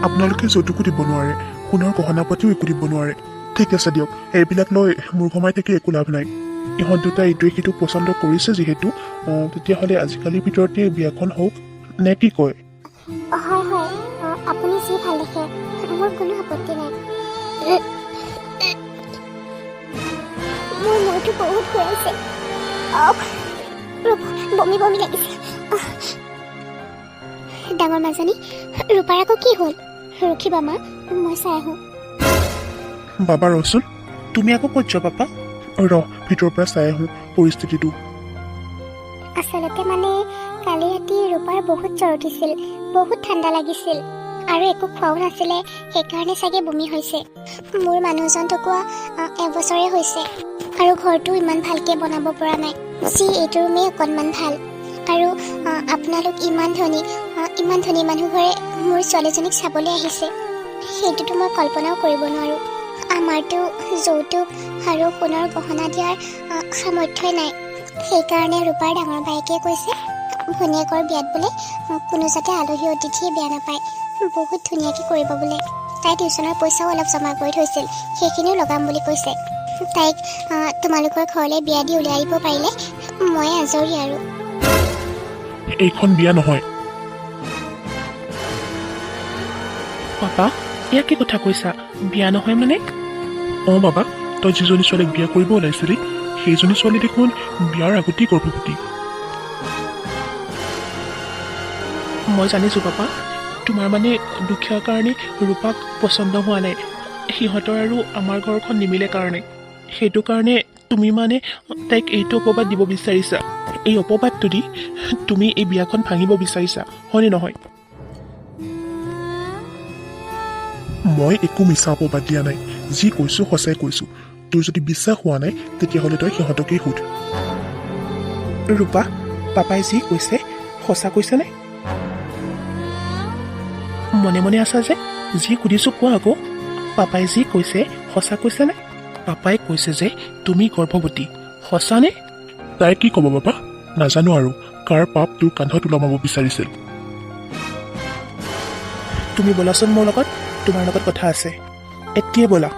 আপোনালোকে যৌতুকো দিব নোৱাৰে, সোণৰ গহনা পাতিও একো দিব নোৱাৰে। ঠিক আছে দিয়ক, এইবিলাক লৈ মোৰ ঘমাই থাকি একো লাভ নাই। ইহঁত দুটা ইটোৱে সিটো পচন্দ কৰিছে যিহেতু তেতিয়াহ'লে আজিকালিৰ ভিতৰতে বিয়াখন হওক নে কি কয়? হয় হয়, আপুনি যি ভাল দেখে, মোৰ কোনো আপত্তি নাই। মোৰ মূৰটো বহুত ঘূৰাইছে, বমি বমি লাগিছে। ডাঙৰ মাজনী, ৰূপাৰ আকৌ কি হ'ল? ৰখিবা মা, মই চাই আহোঁ। বাবা ৰচোন, তুমি আকৌ ক'ত যোৱা পাপা? ভিতৰৰ পৰা চাই আহোঁ পৰিস্থিতিটো। আচলতে মানে কালি ৰাতি ৰূপাৰ বহুত জ্বৰ উঠিছিল, বহুত ঠাণ্ডা লাগিছিল আৰু একো খোৱাও নাছিলে, সেইকাৰণে চাগে বমি হৈছে। মোৰ মানুহজন ঢুকুৱা এবছৰে হৈছে আৰু ঘৰটো ইমান ভালকৈ বনাব পৰা নাই। এইটো ৰুমেই অকণমান ভাল। আৰু আপোনালোক ইমান ধনী মানুহ ঘৰে মোৰ ছোৱালীজনীক চাবলৈ আহিছে, সেইটোতো মই কল্পনাও কৰিব নোৱাৰোঁ। আমাৰতো যৌতুক আৰু সোণৰ গহনা দিয়াৰ সামৰ্থ্যই নাই। সেইকাৰণে ৰূপাৰ ডাঙৰ বায়েকে কৈছে ভনীয়েকৰ বিয়াত বোলে কোনো যাতে আলহী অতিথিয়ে বেয়া নাপায়, বহুত ধুনীয়াকৈ কৰিব বোলে। তাই টিউশ্যনৰ পইচাও অলপ জমা কৰি থৈছিল, সেইখিনিও লগাম বুলি কৈছে। তাইক তোমালোকৰ ঘৰলৈ বিয়া দি উলিয়াই আহিব পাৰিলে মই আজৰি আৰু। এইখন বিয়া নহয়। পাপা, এয়া কি কথা কৈছা? বিয়া নহয় মানে? বাবা, তই যিজনী ছোৱালীক বিয়া কৰিব ওলাইছিলি সেইজনী ছোৱালী দেখোন বিয়াৰ আগতেই গৰ্ভৱতী। মই জানিছোঁ পাপা, তোমাৰ মানে দুখীয়াৰ কাৰণে ৰূপাক পচন্দ হোৱা নাই, সিহঁতৰ আৰু আমাৰ ঘৰখন নিমিলে কাৰণে। সেইটো কাৰণে তুমি মানে তাইক এইটো অপবাদ দিব বিচাৰিছা। এই অপবাদটো দি তুমি এই বিয়াখন ভাঙিব বিচাৰিছা, হয়নে নহয়? মই একো মিছা অপবাদ দিয়া নাই, যি কৈছোঁ সঁচাই কৈছোঁ। তোৰ যদি বিশ্বাস হোৱা নাই তেতিয়াহ'লে তই সিহঁতকেই সোধ। ৰূপা, পাপাই যি কৈছে সঁচা কৈছেনে? মনে মনে আছা যে, যি সুধিছোঁ কোৱা আকৌ। পাপাই যি কৈছে সঁচা কৈছেনে? পাপাই কৈছে যে তুমি গৰ্ভৱতী, সঁচানে? তাই কি ক'ব বাবা? নাজানো আৰু কাৰ পাপ তোৰ কান্ধত ওলমাব বিচাৰিছিল। তুমি বলাচোন মোৰ লগত, তোমাৰ লগত কথা আছে, এতিয়াই বলা।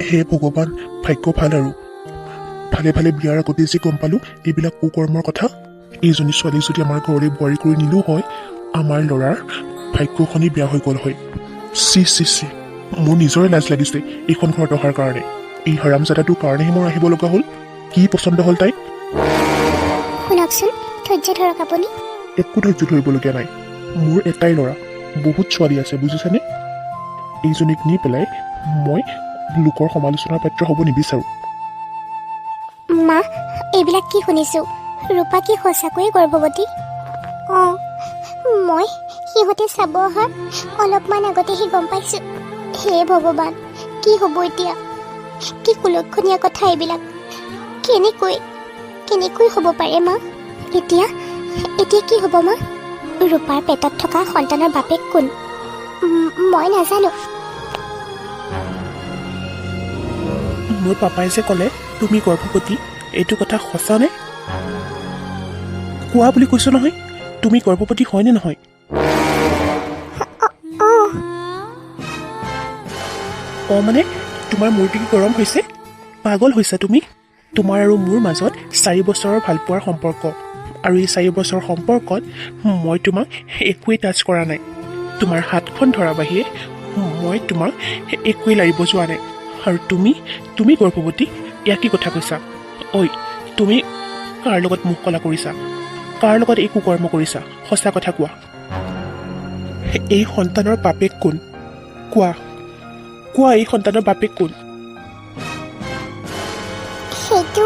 হে ভগৱান, ভাগ্য ভাল আৰু ভালে ভালে বিয়াৰ আগতে যে গম পালোঁ এইবিলাক কুকৰ্মৰ কথা। এইজনী ছোৱালীক যদি আমাৰ ঘৰলৈ বোৱাৰী কৰি নিলো হয়, আমাৰ ল'ৰাৰ ভাগ্যখনেই বেয়া হৈ গ'ল হয়। চি চি চি, মোৰ নিজৰে লাজ লাগিছে এইখন ঘৰত অহাৰ কাৰণে। এই হাৰামজাদাটোৰ কাৰণেহে মোৰ আহিব লগা হ'ল। কি পচন্দ হ'ল তাইক? শুনকচোন, ধৈৰ্য ধৰক আপুনি। একো ধৈৰ্য ধৰিবলগীয়া নাই, মোৰ এটাই ল'ৰা, বহুত ছোৱালী আছে বুজিছেনে? এইজনীক নি পেলাই মই লোকৰ সমালোচনাৰ পাত্ৰ হ'ব নিবিচাৰোঁ। মা, এইবিলাক কি শুনিছোঁ? ৰূপা কি সঁচাকৈয়ে গৰ্ভৱতী? মই সিহঁতে চাব অহাৰ অলপমান আগতেহে গম পাইছোঁ। হে ভগৱান, কি হ'ব এতিয়া? কি কুলক্ষণীয়া কথা এইবিলাক। কেনেকৈ হ'ব পাৰে মা? এতিয়া কি হ'ব মা? ৰূপাৰ পেটত থকা সন্তানৰ বাপেক কোন? মই নাজানো। মোৰ পাপাই যে ক'লে তুমি গৰ্ভৱতী, এইটো কথা সঁচানে? কোৱা বুলি কৈছো নহয়, তুমি গৰ্ভৱতী হয়নে নহয়? মানে তোমাৰ মূৰটো কি গৰম হৈছে? পাগল হৈছা তুমি? তোমাৰ আৰু মোৰ মাজত 4 বছৰৰ ভালপোৱাৰ সম্পৰ্ক, আৰু এই 4 বছৰৰ সম্পৰ্কত মই তোমাক একোৱেই টাচ কৰা নাই। তোমাৰ হাতখন ধৰা বাহিৰে মই তোমাক একোৱেই লাৰিব যোৱা নাই। আৰু তুমি গৰ্ভৱতী, এয়া কি কথা কৈছা? ঐ, তুমি কাৰ লগত মুখ কলা কৰিছা? কাৰ লগত এই কুকৰ্ম কৰিছা? সঁচা কথা কোৱা। এই সন্তানৰ বাপেক কোন? কোৱা, এই সন্তানৰ বাপেক কোন? সেইটো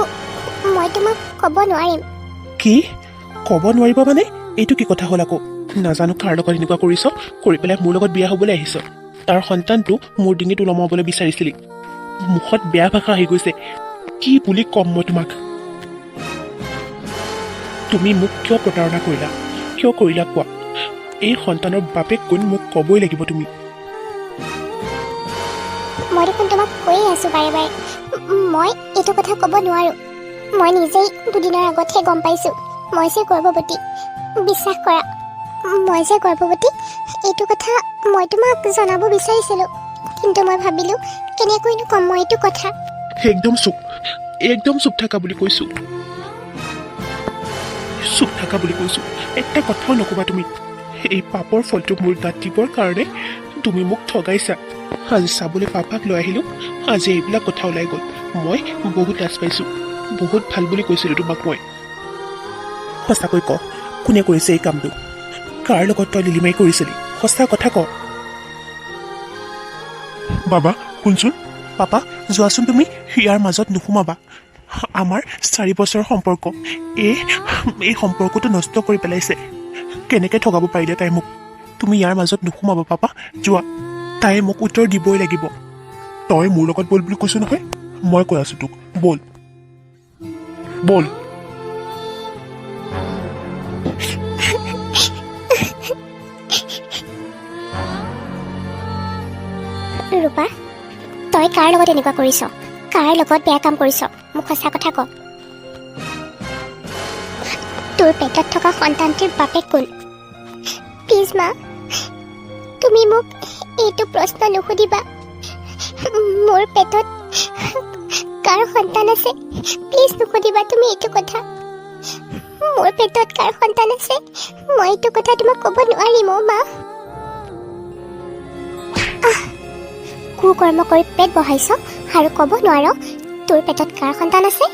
মই তোমাক ক'ব নোৱাৰিম। কি ক'ব নোৱাৰিবা মানে? এইটো কি কথা হ'ল আকৌ? নাজানো কাৰ লগত এনেকুৱা কৰিছ, কৰি পেলাই মোৰ লগত বিয়া হ'বলৈ আহিছ। তাৰ সন্তানটো মোৰ ডিঙিত ওলমাবলৈ বিচাৰিছিলি। মুখত বেয়া ভাষা আহি গৈছে, কি বুলি ক'ম মই তোমাক? তুমি মোক কিয় প্ৰতাৰণা কৰিলা? কিয় কৰিলা কোৱা? এই সন্তানৰ বাপেক কোন মোক ক'বই লাগিব তুমি। মই দেখোন তোমাক কৈয়ে আছোঁ বাৰে বাৰে, মই এইটো কথা ক'ব নোৱাৰোঁ। মই নিজেই দুদিনৰ আগতহে গম পাইছোঁ মই যে গৰ্ভৱতী। বিশ্বাস কৰা, মই যে গৰ্ভৱতী এইটো কথা মই তোমাক জনাব বিচাৰিছিলোঁ, কিন্তু মই ভাবিলোঁ কেনেকৈনো ক'ম মই এইটো কথা। একদম চুপ থাকা বুলি কৈছোঁ। চুপ থাকা বুলি কৈছোঁ। এটা কথাও নক'বা তুমি। এই পাপৰ ফলটো মোৰ গাত দিবৰ কাৰণে তুমি মোক ঠগাইছা। আজি চাবলৈ পাপাক লৈ আহিলোঁ, আজি এইবিলাক কথা ওলাই গ'ল। মই বহুত লাজ পাইছোঁ। বহুত ভাল বুলি কৈছিলোঁ তোমাক মই। সঁচাকৈ ক, কোনে কৰিছে এই কামটো? কাৰ লগত তই লিলিমাই কৰিছিলি? সঁচা কথা ক। বাবা শুনচোন, পাপা যোৱাচোন, তুমি ইয়াৰ মাজত নোসোমাবা। আমাৰ 4 বছৰৰ সম্পৰ্ক, এই সম্পৰ্কটো নষ্ট কৰি পেলাইছে। কেনেকৈ ঠগাব পাৰিলে তাই মোক? তুমি ইয়াৰ মাজত নোসোমাবা পাপা, যোৱা। তাই মোক উত্তৰ দিবই লাগিব। তই মোৰ লগত বল বুলি কৈছো নহয়, মই কৈ আছো তোক বল বল। ৰূপা, তই কাৰ লগত এনেকুৱা কৰিছ? কাৰ লগত বেয়া কাম কৰিছ? মোক সঁচা কথা ক। তোৰ পেটত থকা সন্তানটিৰ বাপেক কোন? প্লিজ মা, তুমি মোক এইটো প্ৰশ্ন নুসুধিবা। মোৰ পেটত কাৰ সন্তান আছে প্লিজ নুসুধিবা তুমি এইটো কথা। মোৰ পেটত কাৰ সন্তান আছে মই এইটো কথা তোমাক ক'ব নোৱাৰিম অ' মা। কুকৰ্ম কৰি পেট বহাইছ আৰু ক'ব নোৱাৰ তোৰ পেটত কাৰ সন্তান আছে?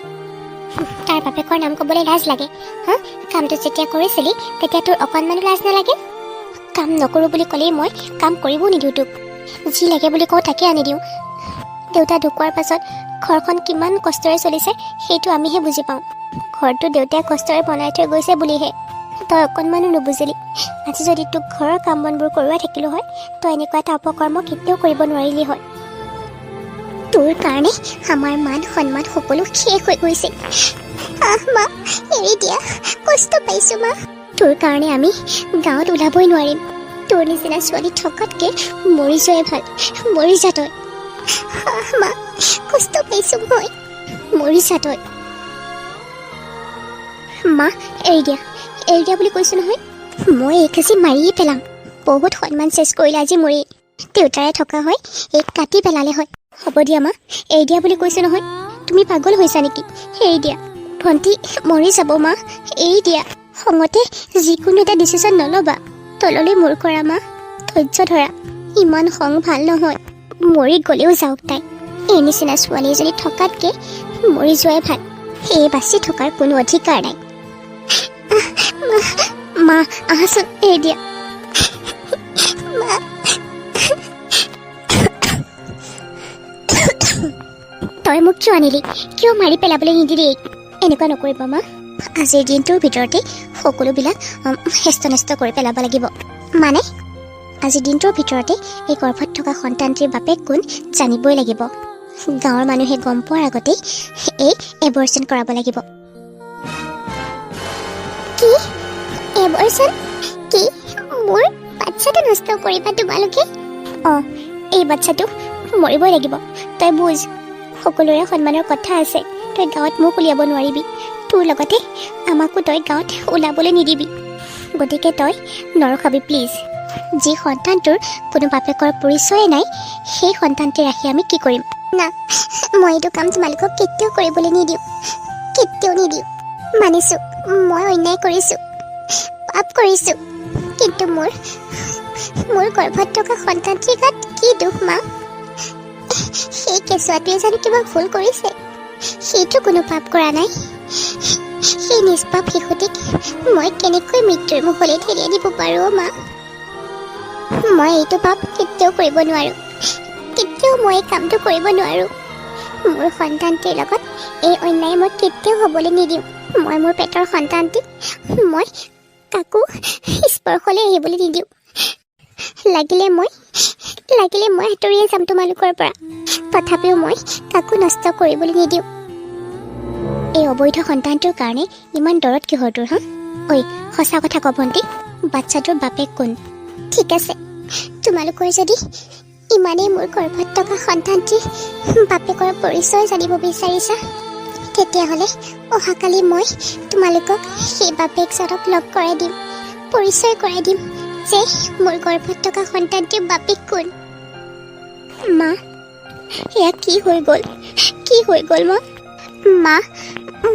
তাৰ বাপেকৰ নাম ক'বলৈ লাজ লাগে হা? কামটো যেতিয়া কৰিছিলি তেতিয়া তোৰ অকণমানো লাজ নালাগে? কাম নকৰোঁ বুলি ক'লেই মই কাম কৰিবও নিদিওঁ তোক। যি লাগে বুলি কওঁ তাকে আনি দিওঁ। দেউতা ঢুকোৱাৰ পাছত ঘৰখন কিমান কষ্টৰে চলিছে সেইটো আমিহে বুজি পাওঁ। ঘৰটো দেউতাই কষ্টৰে বনাই থৈ গৈছে বুলিহে তই অকণমানো নুবুজিলি। আজি যদি তোক ঘৰৰ কাম বনবোৰ কৰোৱাই থাকিলোঁ হয়, তই এনেকুৱা এটা অপকৰ্ম কেতিয়াও কৰিব নোৱাৰিলি হয়। তোৰ কাৰণে আমাৰ মান সন্মান সকলো শেষ হৈ গৈছে। মা এৰি দিয়া, কষ্ট পাইছোঁ মা। তোৰ কাৰণে আমি গাঁৱত ওলাবই নোৱাৰিম। তোৰ নিচিনা ছোৱালী থকাতকৈ মৰি যোৱাই ভাল। মৰি যা তই। মা কষ্ট পাইছোঁ মই, মৰি যা তই। মা এৰি দিয়া বুলি কৈছোঁ নহয়। মই এই খাচি মাৰিয়ে পেলাম। বহুত সন্মান চেচ কৰিলে আজি মৰি। দেউতাৰে থকা হয় এই কাটি পেলালে হয়। হ'ব দিয়া মা, এৰি দিয়া বুলি কৈছোঁ নহয়। তুমি পাগল হৈছা নেকি? এৰি দিয়া। ভণ্টি মৰি যাব মা, এৰি দিয়া। খঙতে যিকোনো এটা ডিচিশ্যন নল'বা। তললৈ মূৰ কৰা মা, ধৈৰ্য ধৰা। ইমান খং ভাল নহয়। মৰি গ'লেও যাওক তাই। এই নিচিনা ছোৱালী এজনী থকাতকৈ মৰি যোৱাই ভাল। এই বাচি থকাৰ কোনো অধিকাৰ নাই। মা আহাচোন, এৰি দিয়া। মা তই মোক কিয় আনিলি? কিয় মাৰি পেলাবলৈ নিদিলি? এনেকুৱা নকৰিব মা। আজিৰ দিনটোৰ ভিতৰতে সকলোবিলাক হেষ্ট নেষ্ট কৰি পেলাব লাগিব। মানে আজিৰ দিনটোৰ ভিতৰতে এই গৰ্ভত থকা সন্তানটিৰ বাপেক কোন জানিবই লাগিব। গাঁৱৰ মানুহে গম পোৱাৰ আগতেই এই এবৰ্চন কৰাব লাগিব। কি এবৰ্চন? কি মোৰ বাচ্ছাটো নষ্ট কৰিবা তোমালোকে? অঁ, এই বাচ্ছাটো মৰিবই লাগিব। তই বুজ, সকলোৰে সন্মানৰ কথা আছে। তই গাঁৱত মোক উলিয়াব নোৱাৰিবি। তোৰ লগতে আমাকো তই গাঁৱত ওলাবলৈ নিদিবি। গতিকে তই নৰখাবি প্লিজ। যি সন্তানটোৰ কোনো বাপেকৰ পৰিচয়ে নাই সেই সন্তানটি ৰাখি আমি কি কৰিম? না, মই এইটো কাম তোমালোকক কেতিয়াও কৰিবলৈ নিদিওঁ। কেতিয়াও নিদিওঁ। মানিছোঁ মই অন্যায় কৰিছোঁ, পাপ কৰিছোঁ, কিন্তু মোৰ গৰ্ভত থকা সন্তানটিৰ গাত কি দুখ মা? সেই কেঁচুৱাটোৱে জানো কিবা ভুল কৰিছে? সেইটো কোনো পাপ কৰা নাই। সেই নিষ্পাপ শিশুটিক মই কেনেকৈ মৃত্যুৰ মুখলৈ ঠেলি দিব পাৰোঁ মা? মই এইটো পাপ কেতিয়াও কৰিব নোৱাৰোঁ। কেতিয়াও মই এই কামটো কৰিব নোৱাৰোঁ। মোৰ সন্তানটিৰ লগত এই অন্যায় মই কেতিয়াও হ'বলৈ নিদিওঁ। মই মোৰ পেটৰ সন্তানটিক মই কাকো স্পৰ্শলৈ আহিবলৈ নিদিওঁ। লাগিলে মই আঁতৰিয়ে যাম তোমালোকৰ পৰা, তথাপিও মই কাকো নষ্ট কৰিবলৈ নিদিওঁ। এই অবৈধ সন্তানটোৰ কাৰণে ইমান দৰদ কিহৰ তোৰ হা? ঐ সঁচা কথা ক ভণ্টি, বাচ্ছাটোৰ বাপেক কোন? ঠিক আছে, তোমালোকৰ যদি ইমানেই মোৰ গৰ্ভত থকা সন্তানটিৰ বাপেকৰ পৰিচয় জানিব বিচাৰিছা, তেতিয়াহ'লে অহাকালি মই তোমালোকক সেই বাপেকজনক লগ কৰাই দিম। পৰিচয় কৰাই দিম যে মোৰ গৰ্ভত থকা সন্তানটিৰ বাপেক কোন। মা, এয়া কি হৈ গ'ল? কি হৈ গ'ল মা?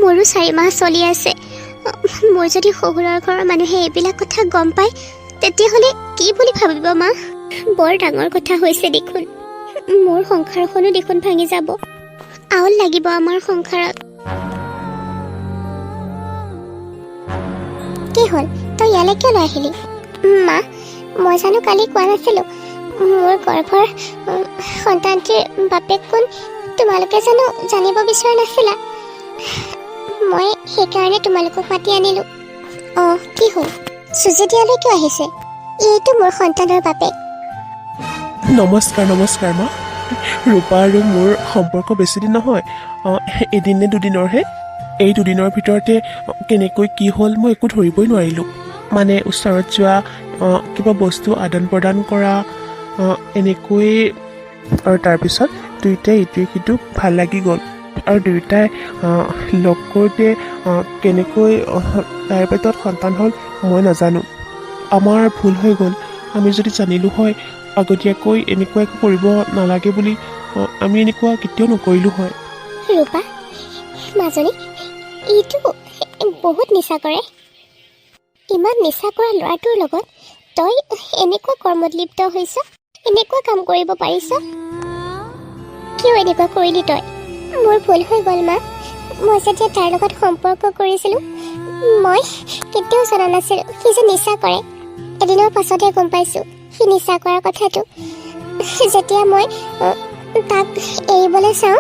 মোৰো 4 মাহ চলি আছে। মোৰ যদি শহুৰৰ ঘৰৰ মানুহে এইবিলাক কথা গম পায় তেতিয়াহ'লে কি বুলি ভাবিব মা? বৰ ডাঙৰ কথা হৈছে দেখোন। মোৰ সংসাৰখনো দেখোন ভাঙি যাব। আউল লাগিব আমাৰ সংসাৰত। কি হ'ল, তই ইয়ালৈ কিয় লৈ আহিলি? মা, মই জানো কালি কোৱা নাছিলোঁ মোৰ গৰ্ভৰ সন্তানটিৰ বাপেক কোন? তোমালোকে জানো জানিব বিচৰা নাছিলা? মই সেইকাৰণে তোমালোকক মাতি আনিলোঁ। অঁ, কি হ'ল? সুজিত ইয়ালৈ কিয় আহিছে? এইটো মোৰ সন্তানৰ বাপেক। নমস্কাৰ নমস্কাৰ মা। ৰূপা আৰু মোৰ সম্পৰ্ক বেছিদিন নহয়, এদিন নে দুদিনৰহে। এই দুদিনৰ ভিতৰতে কেনেকৈ কি হ'ল মই একো ধৰিবই নোৱাৰিলোঁ। মানে ওচৰত যোৱা, কিবা বস্তু আদান প্ৰদান কৰা, এনেকৈ। আৰু তাৰপিছত দুয়োটাই ইটোৱে সিটোক ভাল লাগি গ'ল। আৰু দুয়োটাই লগ কৰোঁতে কেনেকৈ তাইৰ পেটত সন্তান হ'ল মই নাজানো। আমাৰ ভুল হৈ গ'ল। আমি যদি জানিলোঁ হয় আগতীয়াকৈ এনেকুৱা একো কৰিব নালাগে বুলি, আমি এনেকুৱা কেতিয়াও নকৰিলোঁ হয়। ৰূপা, মাজনী, এইটো বহুত নিচা কৰে। ইমান নিচা কৰা ল'ৰাটোৰ লগত তই এনেকুৱা কৰ্মত লিপ্ত হৈছ, এনেকুৱা কাম কৰিব পাৰিছ? কিয় এনেকুৱা কৰিলি তই? মোৰ ভুল হৈ গ'ল মা। মই যেতিয়া তাৰ লগত সম্পৰ্ক কৰিছিলোঁ মই কেতিয়াও জনা নাছিলোঁ সি যে নিচা কৰে। এদিনৰ পাছতহে গম পাইছোঁ সি নিচা কৰাৰ কথাটো। যেতিয়া মই তাক এৰিবলৈ চাওঁ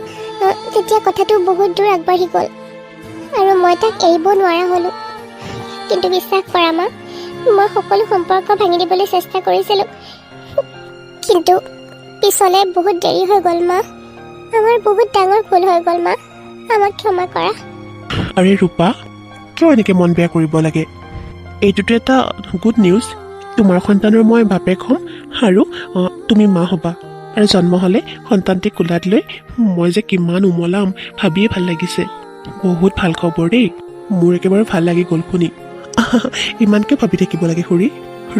তেতিয়া কথাটো বহুত দূৰ আগবাঢ়ি গ'ল আৰু মই তাক এৰিব নোৱাৰা হ'লোঁ। কিন্তু বিশ্বাস কৰা মা, মই সকলো সম্পৰ্ক ভাঙি দিবলৈ চেষ্টা কৰিছিলোঁ, কিন্তু পিছলৈ বহুত দেৰি হৈ গ'ল মা। আমাৰ বহুত ডাঙৰ ভুল হৈ গ'ল মা, আমাক ক্ষমা কৰা। আৰে ৰূপা, কিয় এনেকৈ মন বেয়া কৰিব লাগে? এইটোতো এটা গুড নিউজ। তোমাৰ সন্তানৰ মই বাপেক হ'ম আৰু তুমি মা হ'বা। আৰু জন্ম হ'লে সন্তানটি কোলাত লৈ মই যে কিমান উমলাম ভাবিয়ে ভাল লাগিছে। বহুত ভাল খবৰ দেই, মোৰ একেবাৰে ভাল লাগি গ'ল শুনি। ইমানকৈ ভাবি থাকিব লাগে খুৰী?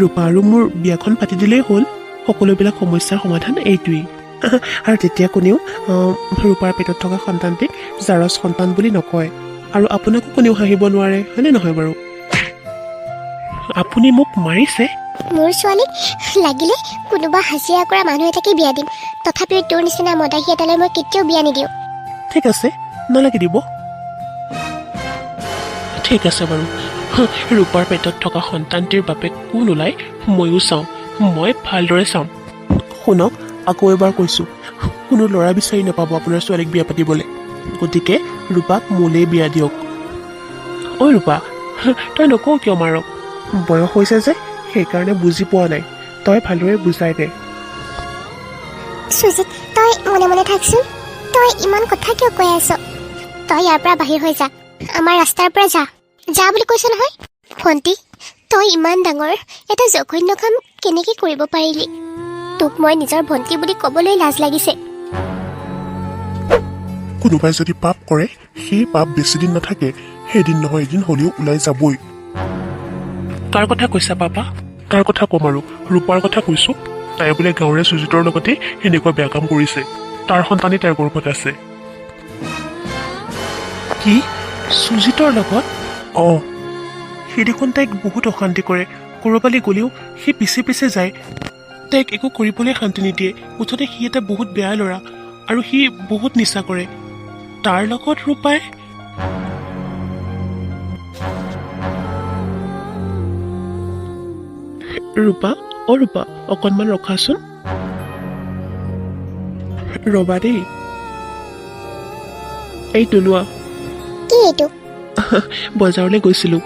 ৰূপা আৰু মোৰ বিয়াখন পাতি দিলেই হ'ল। সকলোবিলাক সমস্যাৰ সমাধান এইটোৱেই। আৰু তেতিয়া কোনেও ৰূপাৰ পেটত থকা সন্তানটিক জাৰজ সন্তান বুলি নকয়। আৰু আপোনাকো কোনেও হাঁহিব নোৱাৰে, হয়নে নহয় বাৰু? আপুনি মোক মাৰিছে? মোৰ ছোৱালীক লাগিলে কোনোবা হাজিৰা কৰা মানুহ এটাকে বিয়া দিম, তথাপিও তোৰ নিচিনা মদাহী এটালৈ মই কেতিয়াও বিয়া নিদিওঁ। ঠিক আছে, নালাগে দিব। ঠিক আছে বাৰু, ৰূপাৰ পেটত থকা সন্তানটিৰ বাপেক কোন ওলাই ময়ো চাওঁ, মই ভালদৰে চাম। শুনক, আকৌ এবাৰ কৈছোঁ, কোনো ল'ৰা বিচাৰি নাপাব আপোনাৰ ছোৱালীক বিয়া পাতিবলৈ। গতিকে ৰূপাক মোলেই বিয়া দিয়ক। ঐ ৰূপা, তই নকওঁ কিয় মাৰক? বয়স হৈছে যে সেইকাৰণে বুজি পোৱা নাই, তই ভালদৰে বুজাই দে। সুজিত, তই মনে মনে থাকচোন। তই ইমান কথা কিয় কৈ আছ? তই ইয়াৰ পৰা বাহিৰ হৈ যা, আমাৰ ৰাস্তাৰ পৰা যা। যা বুলি কৈছ নহয়। ভণ্টি, তই ইমান ডাঙৰ এটা জঘন্য কাম কেনেকৈ কৰিব পাৰিলি? তোক মই নিজৰ ভণ্টি বুলি ক'বলৈ লাজ লাগিছে। কোনোবাই যদি পাপ কৰে সেই পাপ বেছিদিন নাথাকে, সেইদিন নহয় এদিন হ'লেও ওলাই যাবই। কাৰ কথা কৈছা পাপা? তাৰ কথা ক'ম আৰু, ৰূপাৰ কথা কৈছোঁ। তাই বোলে গাঁৱৰে সুজিতৰ লগতে এনেকুৱা বেয়া কাম কৰিছে। তাৰ সন্তানেই তাইৰ গৰ্ভত আছে। কি? সুজিতৰ লগত? অঁ, সি দেখোন তাইক বহুত অশান্তি কৰে। ক'ৰবালৈ গ'লেও সি পিছে পিছে যায়, তাইক একো কৰিবলৈ শান্তি নিদিয়ে। মুঠতে সি এটা বহুত বেয়া ল'ৰা আৰু সি বহুত নিচা কৰে। তাৰ লগত ৰূপাই? ৰূপা, অ ৰূপা, অকণমান ৰখাচোন। ৰবা দেই, এইটো লোৱা। কি এইটো? বজাৰলৈ গৈছিলোঁ,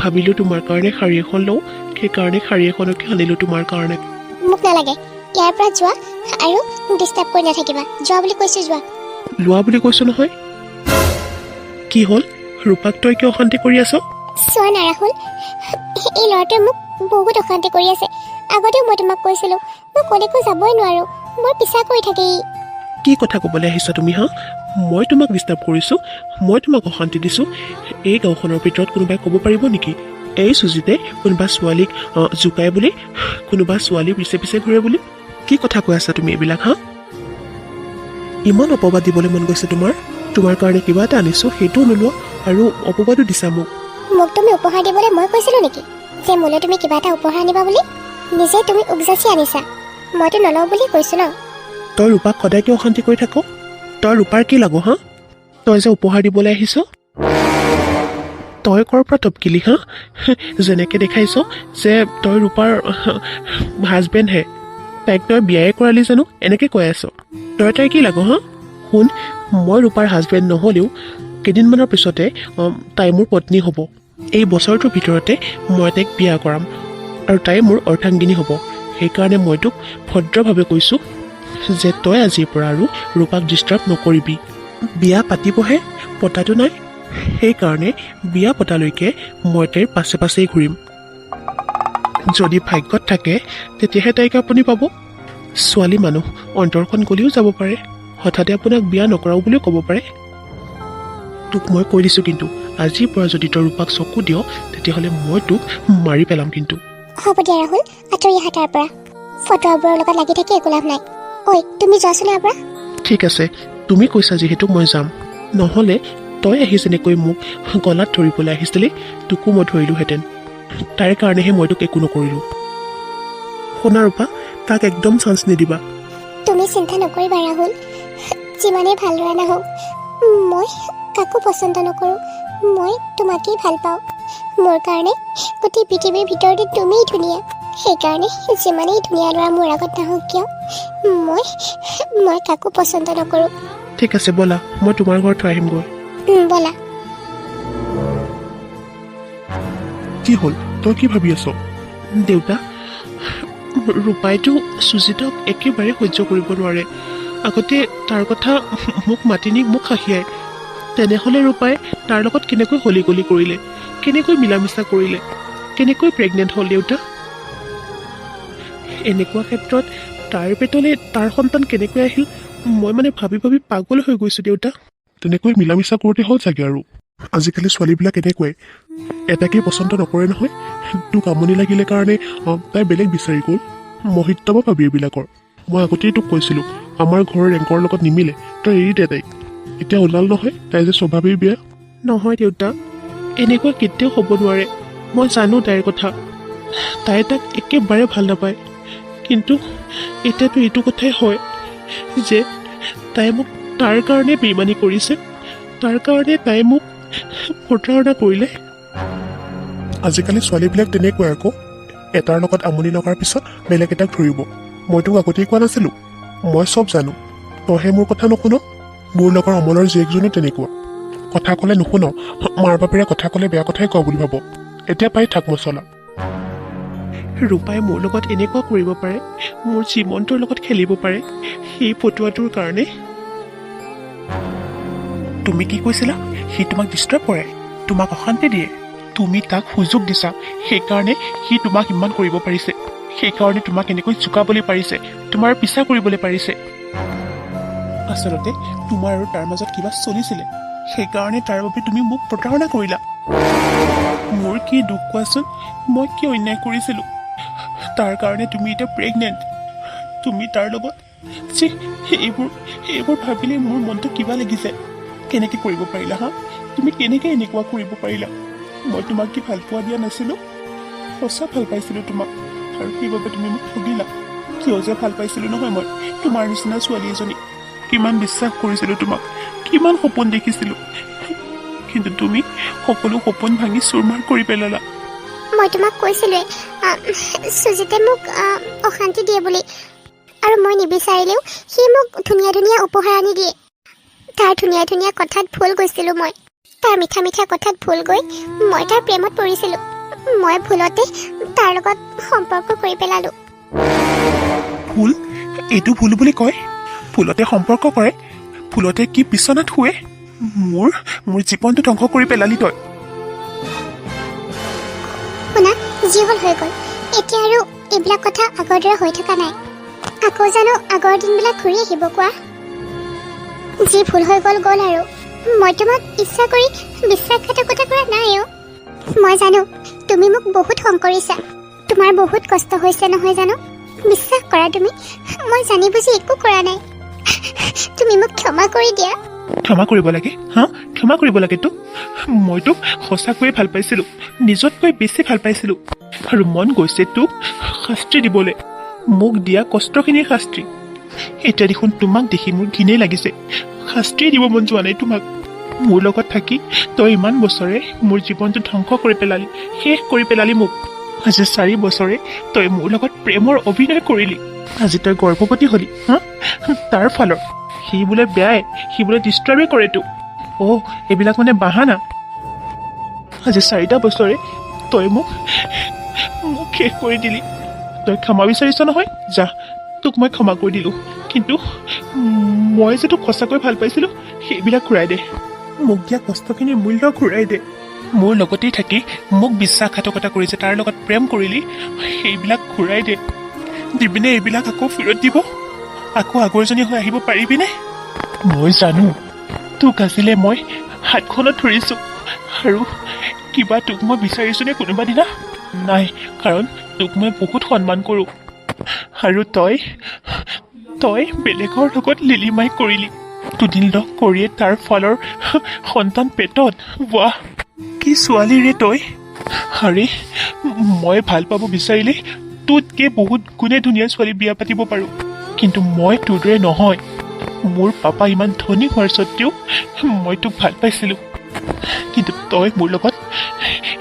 ভাবিলোঁ তোমাৰ কাৰণে শাৰী এখন লওঁ, সেইকাৰণে শাৰী এখনকে আনিলোঁ তোমাৰ কাৰণে। মোক নালাগে, ইয়াৰ পৰা যোৱা আৰু ডিষ্টাৰ্ব কৰি নাথাকিবা। যোৱা বুলি কৈছোঁ, যোৱা। লোৱা বুলি কৈছোঁ নহয়। কি হ'ল, ৰূপাক তই কিয় অশান্তি কৰি আছ? চোৱা না ৰাহুল, এই ল'ৰাটোৱে মোক বহুত অশান্তি কৰি আছে। আগতেও মই তোমাক কৈছিলোঁ মই কলৈকো যাবই নোৱাৰোঁ, মোৰ পিছা কৰি থাকে ই। কি কথা ক'বলৈ আহিছা তুমি হা? মই তোমাক ডিষ্টাৰ্ব কৰিছোঁ? মই তোমাক অশান্তি দিছোঁ? এই গাঁওখনৰ ভিতৰত কোনোবাই ক'ব পাৰিব নেকি এই চুজিতে কোনোবা ছোৱালীক জোকাই বুলি, কোনোবা ছোৱালী পিছে পিছে ঘূৰে বুলি কি কথা কৈ আছা তুমি এইবিলাক হা? ইমান অপবাদ দিবলৈ মন গৈছে তোমাৰ? তোমাৰ কাৰণে কিবা এটা আনিছোঁ সেইটোও নোলোৱা আৰু অপবাদো দিছা মোক। মোক তুমি উপহাৰ দিবলৈ মই কৈছিলো নেকি যে মোলৈ তুমি কিবা এটা উপহাৰ আনিবা বুলি? নিজে তুমি উপজাচি আনিছা, মইতো নলওঁ বুলি কৈছো ন। তই ৰূপাক সদায় কিয় অশান্তি কৰি থাক? তই ৰূপাৰ কি লাগো হা? তই যে উপহাৰ দিবলৈ আহিছ, তই ক'ৰ পৰা টপকিলি হা? যেনেকৈ দেখাইছ যে তই ৰূপাৰ হাজবেণ্ডহে, তাইক তই বিয়াই কৰালি জানো এনেকৈ কৈ আছ? তাই কি লাগো হা? শুন, মই ৰূপাৰ হাজবেণ্ড নহ'লেও কেইদিনমানৰ পিছতে তাই মোৰ পত্নী হ'ব। এই বছৰটোৰ ভিতৰতে মই তাইক বিয়া কৰাম আৰু তাই মোৰ অৰ্ধাংগিনী হ'ব। সেইকাৰণে মই তোক ভদ্ৰভাৱে কৈছোঁ যে তই আজিৰ পৰা আৰু ৰূপাক ডিষ্টাৰ্ব নকৰিবি। বিয়া পাতিবহে, পতাটো নাই। সেইকাৰণে বিয়া পতালৈকে মই তাইৰ পাছে পাছেই ঘূৰিম। যদি ভাগ্যত থাকে তেতিয়াহে তাইক আপুনি পাব। ছোৱালী মানুহ, অন্তৰখন গ'লেও যাব পাৰে, হঠাতে আপোনাক বিয়া নকৰাও বুলিও ক'ব পাৰে। তোক মই কৈ দিছোঁ কিন্তু আজিৰ পৰা যদি তই ৰূপাক চকু দিয় তেতিয়াহ'লে মই তোক মাৰি পেলাম কিন্তু। হ'ব দিয়া ৰাহুল, আঁতৰি আহা তাৰ পৰা। ফটোৱাবোৰৰ লগত লাগি থাকি একো লাভ নাই। ঐ তুমি যোৱাচোন ইয়াৰ পৰা। ঠিক আছে, তুমি কৈছা যিহেতু মই যাম, নহ'লে তই আহি যেনেকৈ মোক গলাত ধৰিবলৈ আহিছিলি তোকো মই ধৰিলোহেঁতেন। তাইৰ কাৰণেহে মই তোক একো নকৰিলোঁ। শুনা ৰূপা, তাক একদম চান্স নিদিবা। তুমি চিন্তা নকৰিবা ৰাহুল, যিমানেই ভাল ল'ৰা নাহক মই কাকো পচন্দ নকৰোঁ। মই তোমাকেই ভাল পাওঁ। মোৰ কাৰণে গোটেই পৃথিৱীৰ ভিতৰতে তুমিই ধুনীয়া। সেইকাৰণে যিমানেই ধুনীয়া ল'ৰা মোৰ আগত নাহক কিয় মই কাকো পচন্দ নকৰোঁ। ঠিক আছে ব'লা, মই তোমাৰ ঘৰত থৈ আহিমগৈ। ব'লা। কি হ'ল, তই কি ভাবি আছ? দেউতা, ৰূপাইটো সুজিতক একেবাৰে সহ্য কৰিব নোৱাৰে। আগতে তাৰ কথা মোক মাতি নি মোক হাঁহিয়ায়। তেনেহ'লে ৰূপাই তাৰ লগত কেনেকৈ হলি গলি কৰিলে, কেনেকৈ মিলা মিছা কৰিলে, কেনেকৈ প্ৰেগনেণ্ট হ'ল দেউতা? এনেকুৱা ক্ষেত্ৰত তাৰ পেটলৈ তাৰ সন্তান কেনেকৈ আহিল মই মানে ভাবি ভাবি পাগল হৈ গৈছোঁ দেউতা। তেনেকৈ মিলা মিছা কৰোঁতে হ'ল চাগে আৰু। আজিকালি ছোৱালীবিলাক এনেকুৱাই, এটাকেই পচন্দ নকৰে নহয়। তোক আমনি লাগিলে কাৰণে তাই বেলেগ বিচাৰি গ'ল। মহিত্ব পাবি এইবিলাকৰ। মই আগতেই তোক কৈছিলোঁ আমাৰ ঘৰৰ ৰেংকৰ লগত নিমিলে, তই এৰি দে তাইক। এতিয়া ওলাল নহয় তাই যে স্বভাৱেই বেয়া। নহয় দেউতা, এনেকুৱা কেতিয়াও হ'ব নোৱাৰে। মই জানো তাইৰ কথা, তাই তাক একেবাৰে ভাল নাপায়। কিন্তু এতিয়াতো এইটো কথাই হয় যে তাই মোক তাৰ কাৰণে বেইমানি কৰিছে, তাৰ কাৰণে তাই মোক প্ৰতাৰণা কৰিলে। আজিকালি ছোৱালীবিলাক তেনেকুৱাই আকৌ, এটাৰ লগত আমনি লগাৰ পিছত বেলেগ এটাক ধৰিব। মই তোক আগতেই কোৱা নাছিলোঁ? মই চব জানো, তইহে মোৰ কথা নুশুন। মোৰ লগৰ অমলৰ জীয়েকজনো তেনেকুৱা, কথা ক'লে নুশুন। মাৰ বাপেৰে কথা ক'লে বেয়া কথাই কোৱা বুলি ভাব। এতিয়া পাই থাক মছলা। ৰূপাই মোৰ লগত এনেকুৱা কৰিব পাৰে, মোৰ জীৱনটোৰ লগত খেলিব পাৰে সেই ফটোৱাটোৰ কাৰণে। তুমি কি কৈছিলা? সি তোমাক ডিষ্টাৰ্ব কৰে, তোমাক অশান্তি দিয়ে। তুমি তাক সুযোগ দিছা, সেইকাৰণে সি তোমাক ইমান কৰিব পাৰিছে। সেইকাৰণে তোমাক এনেকৈ জোকাবলৈ পাৰিছে, তোমাৰ পিছা কৰিবলৈ পাৰিছে। আচলতে তোমাৰ আৰু তাৰ মাজত কিবা চলিছিলে, সেইকাৰণে তাৰ বাবে তুমি মোক প্ৰতাৰণা কৰিলা। মোৰ কি দুখ কোৱাচোন? মই কি অন্যায় কৰিছিলোঁ? তাৰ কাৰণে তুমি এতিয়া প্ৰেগনেণ্ট। তুমি তাৰ লগত এইবোৰ ভাবিলে মোৰ মনটো কিবা লাগিছে। কেনেকৈ কৰিব পাৰিলা হা? তুমি কেনেকৈ এনেকুৱা কৰিব পাৰিলা? মই তোমাক কি ভাল পোৱা দিয়া নাছিলোঁ? সঁচা ভাল পাইছিলোঁ তোমাক, আৰু সেইবাবে তুমি মোক ঠগিলা। কিয় যে ভাল পাইছিলোঁ নহয় মই তোমাৰ নিচিনা ছোৱালী এজনী। কিমান বিশ্বাস কৰিছিলোঁ তোমাক, কিমান সপোন দেখিছিলোঁ, কিন্তু তুমি সকলো সপোন ভাঙি চুৰমাৰ কৰি পেলালা। মই তোমাক কৈছিলোৱে সুজিতে মোক অশান্তি দিয়ে বুলি, আৰু মই নিবিচাৰিলেও সি মোক ধুনীয়া ধুনীয়া উপহাৰ আনি দিয়ে। তাৰ ধুনীয়া ধুনীয়া কথাত ভুল গৈছিলোঁ মই, তাৰ মিঠা মিঠা কথাত ভুল গৈ মই তাৰ প্ৰেমত পৰিছিলোঁ। মই ভুলতে তাৰ লগত সম্পৰ্ক কৰি পেলালোঁ। ভুল? এইটো ভুল বুলি কয়? ভুলতে সম্পৰ্ক কৰে, ভুলতে কি বিচনাত শুৱে? মোৰ জীৱনটো ধ্বংস কৰি পেলালি তই। শুনা, যি হ'ল হৈ গ'ল। এতিয়া আৰু এইবিলাক কথা আগৰ দৰে হৈ থকা নাই। আকৌ জানো আগৰ দিনবিলাক ঘূৰি আহিব কোৱা? যি ভুল হৈ গ'ল গ'ল আৰু। মই তোমাক ইচ্ছা কৰি বিশ্বাসঘাতকতা কৰা নাই। মই জানো তুমি মোক বহুত খং কৰিছা। তোমাৰ বহুত কষ্ট হৈছে নহয় জানো? বিশ্বাস কৰা তুমি, মই জানি বুজি একো কৰা নাই। তুমি মোক ক্ষমা কৰি দিয়া। ক্ষমা কৰিব লাগে? হা, ক্ষমা কৰিব লাগে তোক? মই তোক সঁচাকৈয়ে ভাল পাইছিলোঁ, নিজতকৈ বেছি ভাল পাইছিলোঁ, আৰু মন গৈছে তোক শাস্তি দিবলৈ, মোক দিয়া কষ্টখিনিৰ শাস্তি। এতিয়া দেখোন তোমাক দেখি মোৰ ঘিনেই লাগিছে, শাস্তিয়ে দিব মন যোৱা নাই তোমাক। মোৰ লগত থাকি তই ইমান বছৰে মোৰ জীৱনটো ধ্বংস কৰি পেলালি, শেষ কৰি পেলালি মোক। আজি 4 বছৰে তই মোৰ লগত প্ৰেমৰ অভিনয় কৰিলি, আজি তই গৰ্ভৱতী হলি। হা, তাৰ ফালৰ সি বোলে বেয়াই, সি বোলে ডিষ্টাৰ্বেই কৰে তোক। এইবিলাক মানে বাহানা। আজি 4টা বছৰে তই মোক শেষ কৰি দিলি। তই ক্ষমা বিচাৰিছ নহয়, যা, তোক মই ক্ষমা কৰি দিলোঁ। কিন্তু মই যে তোক সঁচাকৈ ভাল পাইছিলোঁ, সেইবিলাক ঘূৰাই দে। মোক দিয়া কষ্টখিনিৰ মূল্য ঘূৰাই দে। মোৰ লগতেই থাকি মোক বিশ্বাসঘাতকতা কৰিছে, তাৰ লগত প্ৰেম কৰিলি, সেইবিলাক ঘূৰাই দে। দিবিনে এইবিলাক আকৌ ফেৰত দিব? আকৌ আগৰজনী হৈ আহিব পাৰিবিনে? মই জানো তোক আজিলে মই হাতখনত ধৰিছোঁ, আৰু কিবা তোক মই বিচাৰিছোঁনে কোনোবা দিনা? নাই, কাৰণ তোক মই বহুত সন্মান কৰোঁ। আৰু তই বেলেগৰ লগত লিলিমাই কৰিলি, দুদিন লগ কৰিয়ে তাৰ ফালৰ সন্তান পেটত। বাহ, কি ছোৱালী ৰে তই! আৰে, মই ভাল পাব বিচাৰিলে তোতকে বহুত গুণে ধুনীয়া ছোৱালী বিয়া পাতিব পাৰোঁ, কিন্তু মই তোৰ দৰে নহয়। মোৰ পাপা ইমান ধনী হোৱাৰ স্বত্বেও মই তোক ভাল পাইছিলোঁ, কিন্তু তই মোৰ লগত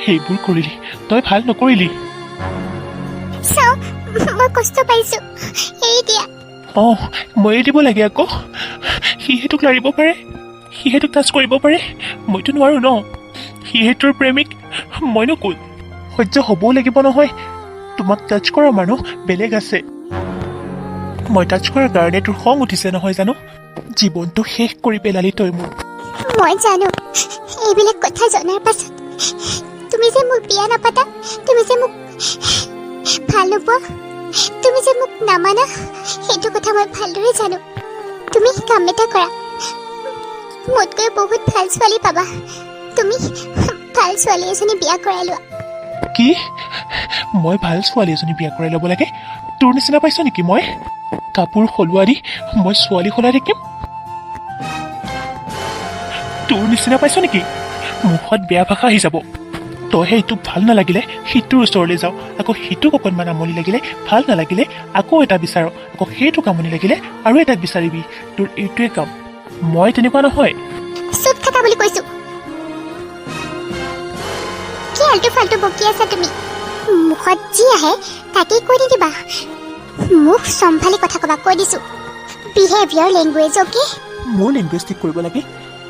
সেইবোৰ কৰিলি, তই ভাল নকৰিলি। চাও, মই কষ্ট পাইছো, এৰি দিয়া। মই এৰি দিব লাগে আকৌ? সিহে তোক লাৰিব পাৰে, সিহে তোক টাচ কৰিব পাৰে, মইতো নোৱাৰোঁ ন। সিহে তোৰ প্ৰেমিক, মইনো কোন? সহ্য হ'বও লাগিব নহয়। তোমাক টাচ কৰা মানুহ বেলেগ আছে। মই টাচ কৰাৰ কাৰণে তোৰ খং উঠিছে নহয় জানো? জীৱনটো শেষ কৰি পেলালি তই মোৰ। মই জানো, এইবিলাক কথা জনাৰ পাছত তুমি যে মোক বিয়া নাপাতা, তুমি যে মোক ভাল নোপোৱা, তুমি যে মোক নামানা, সেইটো কথা মই ভালদৰে জানো। তুমি কাম এটা কৰা, মোতকৈ বহুত ভাল ছোৱালী পাবা। তুমি ভাল ছোৱালী এজনী বিয়া কৰাই লোৱা। কি? মই ভাল ছোৱালী এজনী বিয়া কৰাই ল'ব লাগে? তোৰ নিচিনা পাইছ নেকি মই? কাপোৰ সলোৱা দি মই ছোৱালী সলাই থাকিম? তোৰ নিচিনা পাইছ নেকি? মুখত বেয়া ভাষা আহি যাব। তইহে এইটো ভাল নালাগিলে সিটোৰ ওচৰলৈ যাওঁ, আকৌ সিটোক অকণমান আমনি লাগিলে ভাল নালাগিলে আকৌ এটা বিচাৰ, আকৌ সেইটোক আমনি লাগিলে আৰু এটাক বিচাৰিবি। তোৰ এইটোৱে কাম। মই তেনেকুৱা নহয়। চুপ থাকা বুলি কৈছো। কি আল্টু ফাল্টু বকি আছা তুমি? মুখত যি আহে তাকেই কৈ নিদিবা। মুখ চম্ভালি কথা কবা, কৈ দিছো। Behaviour language, okay? মোৰ লেংগুৱেজ ঠিক কৰিব লাগে?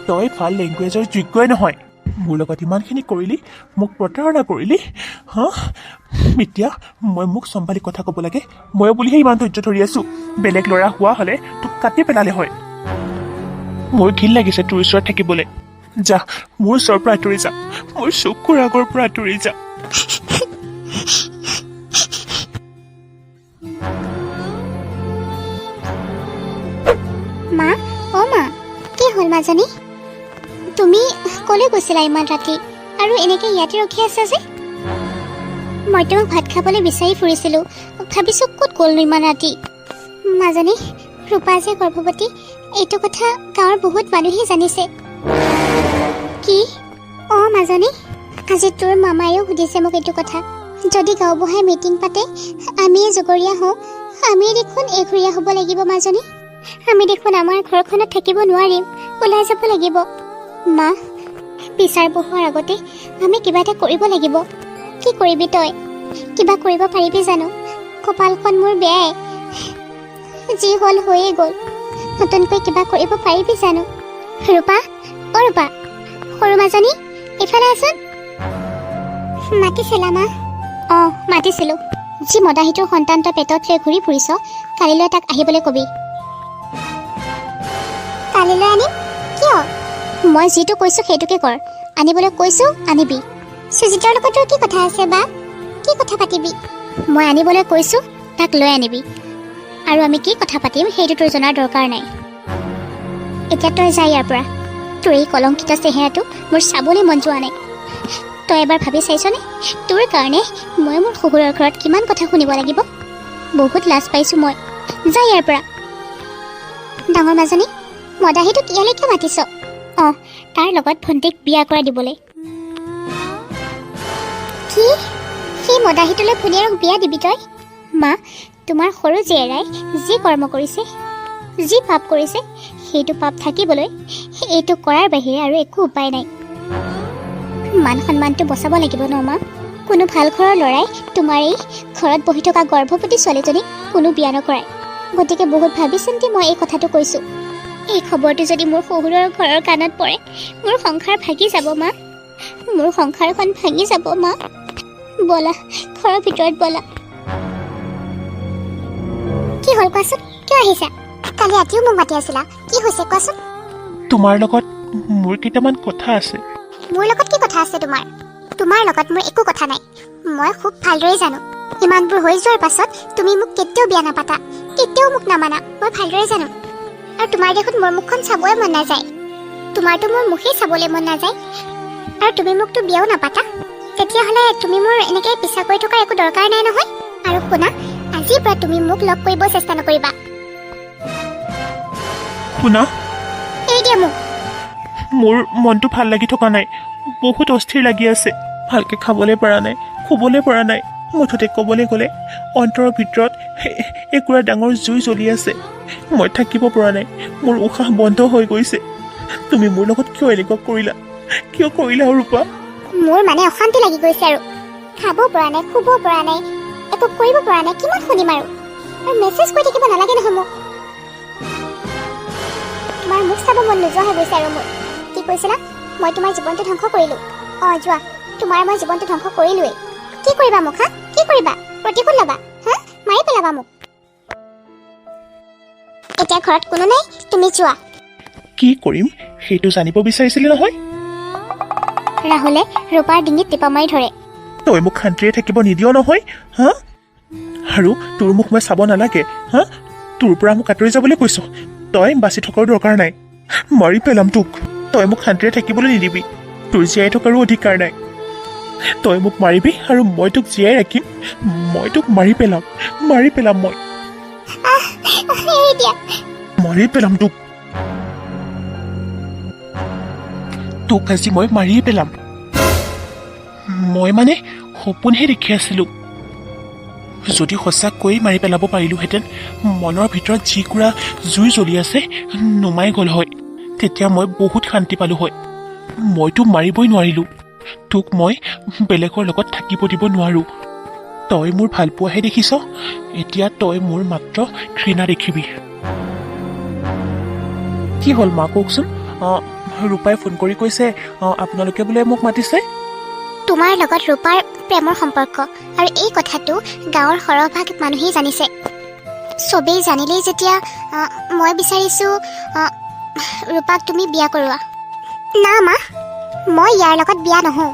তই ভাল লেংগুৱেজৰ যোগ্যই নহয়। মোৰ লগত ইমানখিনি কৰিলি, মোক প্ৰতাৰণা কৰিলি, হা? এতিয়া মই মুখ চম্ভালি কথা ক'ব লাগে? মই বুলিহে ইমান ধৈৰ্য ধৰি আছোঁ। বেলেগ ল'ৰা হোৱা হ'লে তোক কাটি পেলালে হয়। মোৰ ঘিণ লাগিছে তোৰ ওচৰত থাকিবলৈ। যা, মোৰ ওচৰৰ পৰা আঁতৰি যা, মোৰ চকুৰ আগৰ পৰা আঁতৰি যা। মা, অ' মা, কি হ'ল মাজনী? তুমি ক'লৈ গৈছিলা ইমান ৰাতি আৰু এনেকে ইয়াতে ৰখি আছা যে? মই তোমাক ভাত খাবলৈ বিচাৰি ফুৰিছিলোঁ, ভাবিছোঁ ক'ত গ'লনো ইমান ৰাতি। মাজনী, ৰূপা যে গৰ্ভৱতী, এইটো কথা গাঁৱৰ বহুত মানুহেই জানিছে। কি? অ' মাজনী, আজি তোৰ মামায়েও সুধিছে মোক এইটো কথা। যদি গাঁওবুঢ়াই মিটিং পাতে, আমিয়ে জগৰীয়া হওঁ, আমিয়ে দেখোন এঘৰীয়া হ'ব লাগিব মাজনী। আমি দেখোন আমাৰ ঘৰখনত থাকিব নোৱাৰিম, ওলাই যাব লাগিব। মা, বিচাৰ বহোৱাৰ আগতে আমি কিবা এটা কৰিব লাগিব। কি কৰিবি তই? কিবা কৰিব পাৰিবি জানো? কপালখন মোৰ বেয়াই, যি হ'ল হৈয়ে গ'ল। নতুনকৈ কিবা কৰিব পাৰিবি জানো? ৰূপা, অ' ৰূপা, সৰু মাজনী, এইফালে আছোন। মাতিছিলা মা? অঁ, মাতিছিলোঁ। যি মদাহীটোৰ সন্তান তই পেটত লৈ ঘূৰি ফুৰিছ, কালিলৈ তাক আহিবলৈ কবি। কালিলৈ আনিম? কিয়? মই যিটো কৈছোঁ সেইটোকে কৰ। আনিবলৈ কৈছোঁ, আনিবি। সুজিতৰ লগত তোৰ কি কথা আছে বা? কি কথা পাতিবি? মই আনিবলৈ কৈছোঁ, তাক লৈ আনিবি। আৰু আমি কি কথা পাতিম সেইটো তোৰ জনাৰ দৰকাৰ নাই। এতিয়া তই যা ইয়াৰ পৰা। তোৰ এই কলংকিত চেহেৰাটো মোৰ চাবলৈ মন যোৱা নাই। তই এবাৰ ভাবি চাইছনে তোৰ কাৰণে মই মোৰ শহুৰৰ ঘৰত কিমান কথা শুনিব লাগিব বহুত লাজ পাইছোঁ মই যা ইয়াৰ পৰা ডাঙৰ মাজনী মদাহীটোক ইয়ালৈ কিয় মাতিছ অঁ তাৰ লগত ভণ্টিক বিয়া কৰাই দিবলৈ কি সেই মদাহীটোলৈ ভনীয়েৰক বিয়া দিবি তই মা তোমাৰ সৰু জীয়েৰাই যি কৰ্ম কৰিছে যি পাপ কৰিছে সেইটো পাপ থাকিবলৈ এইটো কৰাৰ বাহিৰে আৰু একো উপায় নাই মান সন্মানটো বচাব লাগিব ন মা কোনো ভাল ঘৰৰ ল'ৰাই তোমাৰ এই ঘৰত বহি থকা গৰ্ভৱতী ছোৱালীজনীক কোনো বিয়া নকৰায় গতিকে বহুত ভাবি চিন্তি মই এই কথাটো কৈছোঁ এই খবৰটো যদি মোৰ শহুৰৰ ঘৰৰ কাণত পৰে মোৰ সংসাৰ ভাগি যাব মা মোৰ সংসাৰখন ভাঙি যাব মা ব'লা ঘৰৰ ভিতৰত ব'লা কি হ'ল কোৱাচোন কিয় আহিছা কালি ৰাতিও মোক মাতি আছিলা কি হৈছে কোৱাচোন তোমাৰ লগত মোৰ কেইটামান কথা আছে মোৰ লগত কি কথা আছে তোমাৰ লগত মোৰ একো কথা নাই মই খুব ভালদৰে জানো ইমানবোৰ হৈ যোৱাৰ পাছত তুমি মোক কেতিয়াও বিয়া নাপাতা কেতিয়াও মোক নামানা মই ভালদৰে জানো আৰু তোমাৰ দেখোন মোৰ মুখখন চাবই মন নাযায় তোমাৰতো মোৰ মুখেই চাবলৈ মন নাযায় আৰু তুমি মোকতো বিয়াও নাপাতা তেতিয়াহ'লে তুমি মোৰ এনেকৈ পিছা কৰি থকাৰ একো দৰকাৰ নাই নহয় আৰু শুনা আজিৰ পৰা তুমি মোক লগ কৰিব চেষ্টা নকৰিবা শুনা এৰি দিয়া মোক মোৰ মনটো ভাল লাগি থকা নাই বহুত অস্থিৰ লাগি আছে ভালকৈ খাবলৈ পৰা নাই শুবলৈ পৰা নাই মুঠতে ক'বলৈ গ'লে অন্তৰৰ ভিতৰত একুৰা ডাঙৰ জুই জ্বলি আছে মই থাকিব পৰা নাই মোৰ উশাহ বন্ধ হৈ গৈছে তুমি মোৰ লগত কিয় এনেকুৱা কৰিলা ৰূপা মোৰ মানে অশান্তি লাগি গৈছে আৰু খাব পৰা নাই শুব পৰা নাই একো কৰিব পৰা নাই কিমান শুনিম আৰু মেছেজ কৰি থাকিব নালাগে নহয় মোক তোমাৰ মুখ চাব মন নোযোৱা হৈ গৈছে আৰু মোৰ কি কৈছিলা মই তোমাৰ জীৱনটো ধ্বংস কৰিলোঁ অঁ যোৱা তোমাৰ মই জীৱনটো ধ্বংস কৰিলোৱেই কি কৰিবা মোক হা কি কৰিবা প্ৰতিশোধ ল'বা হা মাৰি পেলাবা মোক এতিয়া ঘৰত কোনো নাই তুমি যোৱা কি কৰিম সেইটো জানিব বিচাৰিছিলি নহয় ৰাহুলে ৰূপাৰ ডিঙিত টিপা মাৰি ধৰে তই মোক শান্তিৰে থাকিব নিদিয় নহয় হা আৰু তোৰ মুখ মই চাব নালাগে হা তোৰ পৰা মোক আঁতৰি যাবলৈ কৈছ তই বাচি থকাৰ দৰকাৰ নাই মাৰি পেলাম তোক তই মোক শান্তিৰে থাকিবলৈ নিদিবি তোৰ জীয়াই থকাৰো অধিকাৰ নাই তই মোক মাৰিবি আৰু মই তোক জীয়াই ৰাখিম মই তোক মাৰি পেলাম মই এৰি দিয়া মাৰি পেলাম তোক আজি মই মাৰিয়ে পেলাম মই মানে সপোনহে দেখি আছিলোঁ যদি সঁচাকৈয়ে মাৰি পেলাব পাৰিলোহেঁতেন মনৰ ভিতৰত যিকুৰা জুই জ্বলি আছে নুমাই গ'ল হয় তেতিয়া মই বহুত শান্তি পালোঁ হয় মইতো মাৰিবই নোৱাৰিলোঁ তোক মই বেলেগৰ লগত থাকিব দিব নোৱাৰোঁ তই মোৰ ভালপোৱাহে দেখিছ এতিয়া তই মোৰ মাত্ৰ ঘৃণা দেখিবি কি হ'ল মা কওকচোন ৰূপাই ফোন কৰি কৈছে আপোনালোকে বোলে মোক মাতিছে তোমাৰ লগত ৰূপাৰ প্ৰেমৰ সম্পৰ্ক আৰু এই কথাটো গাঁৱৰ সৰহভাগ মানুহেই জানিছে চবেই জানিলেই যেতিয়া মই বিচাৰিছোঁ ৰূপাক তুমি বিয়া কৰোৱা না মা মই ইয়াৰ লগত বিয়া নহওঁ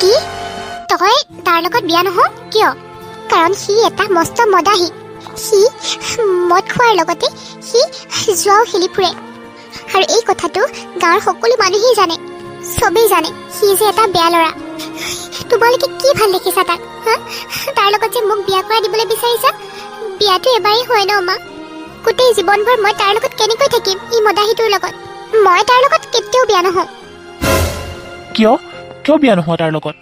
কি তই তাৰ লগত বিয়া নহওঁ কিয় কাৰণ সি এটা মস্ত মদাহী সি মদ খোৱাৰ লগতে সি জুৱাও খেলি ফুৰে আৰু এই কথাটো গাঁৱৰ সকলো মানুহেই জানে চবেই জানে সি যে এটা বেয়া ল'ৰা তোমালোকে কি ভাল দেখিছা তাক হা তাৰ লগত যে মোক বিয়া কৰাই দিবলৈ বিচাৰিছা বিয়াটো এবাৰেই হয় ন মা গোটেই জীৱনভৰ মই তাৰ লগত কেনেকৈ থাকিম ই মদাহীটোৰ লগত মই তাৰ লগত কেতিয়াও বিয়া নহওঁ কিয় বিয়া নোহোৱা তাৰ লগত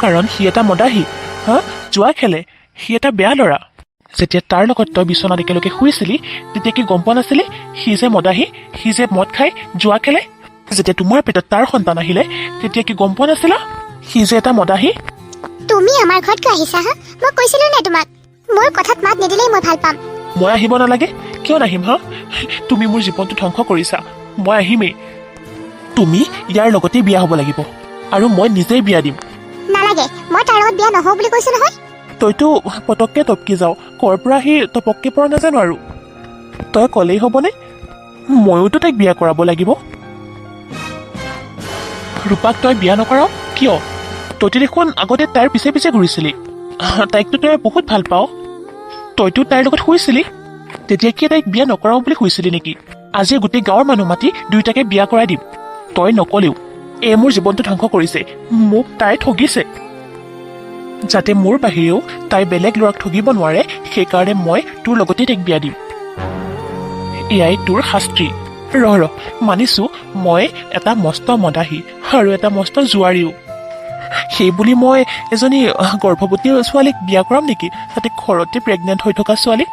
কাৰণ সি এটা মদাহী হা জুৱা খেলে সি এটা বেয়া ল'ৰা যেতিয়া তাৰ লগত তই বিচনাত একেলগে শুইছিলি তেতিয়া কি গম পোৱা নাছিলি সি যে মদাহী সি যে মদ খাই জুৱা খেলে যেতিয়া তোমাৰ পেটত তাৰ সন্তান আহিলে তেতিয়া কি গম পোৱা নাছিলা সি যে এটা মদাহী তুমি আমাৰ ঘৰত কিয় আহিছা হা মই কৈছিলোঁ নাই তোমাক মোৰ কথাত মাত নিদিলেই মই ভাল পাম মই আহিব নালাগে কিয় নাহিম হা তুমি মোৰ জীৱনটো ধ্বংস কৰিছা মই আহিমেই তুমি ইয়াৰ লগতেই বিয়া হ'ব লাগিব আৰু মই নিজেই বিয়া দিম নালাগে মই তাৰ লগত বিয়া নহওঁ বুলি কৈছোঁ নহয় তইতো পটককে টপকি যাওঁ ক'ৰ পৰা আহি টপককে পৰা নাজানো আৰু তই ক'লেই হ'বনে ময়োতো তাইক বিয়া কৰাব লাগিব ৰূপাক তই বিয়া নকৰাৱ কিয় তইতো দেখোন আগতে তাইৰ পিছে পিছে ঘূৰিছিলি তাইকতো তই বহুত ভাল পাৱ তইতো তাইৰ লগত শুইছিলি তেতিয়া কি তাইক বিয়া নকৰাও বুলি শুইছিলি নেকি আজি গোটেই গাঁৱৰ মানুহ মাতি দুয়োটাকে বিয়া কৰাই দিম। তই নকলেও এই মোৰ জীৱনটো ধ্বংস কৰিছে। মোক তাই ঠগিছে। যাতে মোৰ বাহিৰেও তাই বেলেগ ল'ৰাক ঠগিব নোৱাৰে, সেইকাৰণে মই তোৰ লগতে তাইক বিয়া দিম। এয়াই তোৰ শাস্তি। ৰহ মানিছো মই এটা মস্ত মদাহী আৰু এটা মস্ত জোৱাৰীও। সেইবুলি মই এজনী গৰ্ভৱতী ছোৱালীক বিয়া কৰাম নেকি, তাতে ঘৰতে প্ৰেগনেণ্ট হৈ থকা ছোৱালী?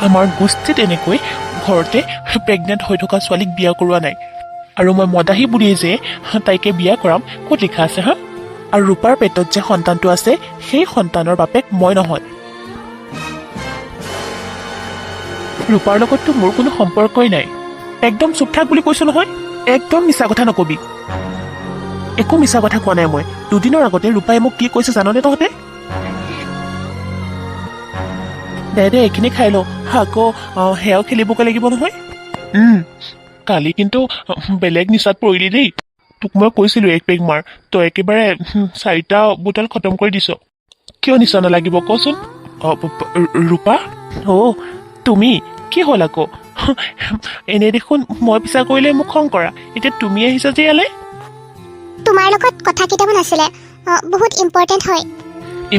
আমাৰ গোষ্ঠীত এনেকৈ ঘৰতে প্ৰেগনেণ্ট হৈ থকা ছোৱালীক বিয়া কৰোৱা নাই। আৰু মই মদাহী বুলিয়ে যে তাইকে বিয়া কৰাম ক'ত লিখা আছে হা? আৰু ৰূপাৰ পেটত যে সন্তানটো আছে সেই সন্তানৰ বাপেক মই নহয়। ৰূপাৰ লগততো মোৰ কোনো সম্পৰ্কই নাই। একদম চুপ থাক বুলি কৈছো নহয়। একদম মিছা কথা নকবি। একো মিছা কথা কোৱা নাই মই। দুদিনৰ আগতে ৰূপাই মোক কি কৈছে জাননে তহঁতে? দে এইখিনি খাই লওঁ, আকৌ সেয়াও খেলিবগৈ লাগিব নহয়। কালি কিন্তু বেলেগ নিচাত পৰিলি দেই। তোক মই কৈছিলো এক পেগ মাৰ, তই একেবাৰে 4টা বটল খতম কৰি দিছ। কিয় নিচা নালাগিব কচোন? ৰূপা? তুমি কি হ'ল আকৌ? এনে দেখোন মই পিছা কৰিলে মোক খং কৰা, এতিয়া তুমি আহিছা যে ইয়ালৈ। তোমাৰ লগত কথা কেইটামান আছিলে, বহুত ইম্পৰ্টেণ্ট হয়।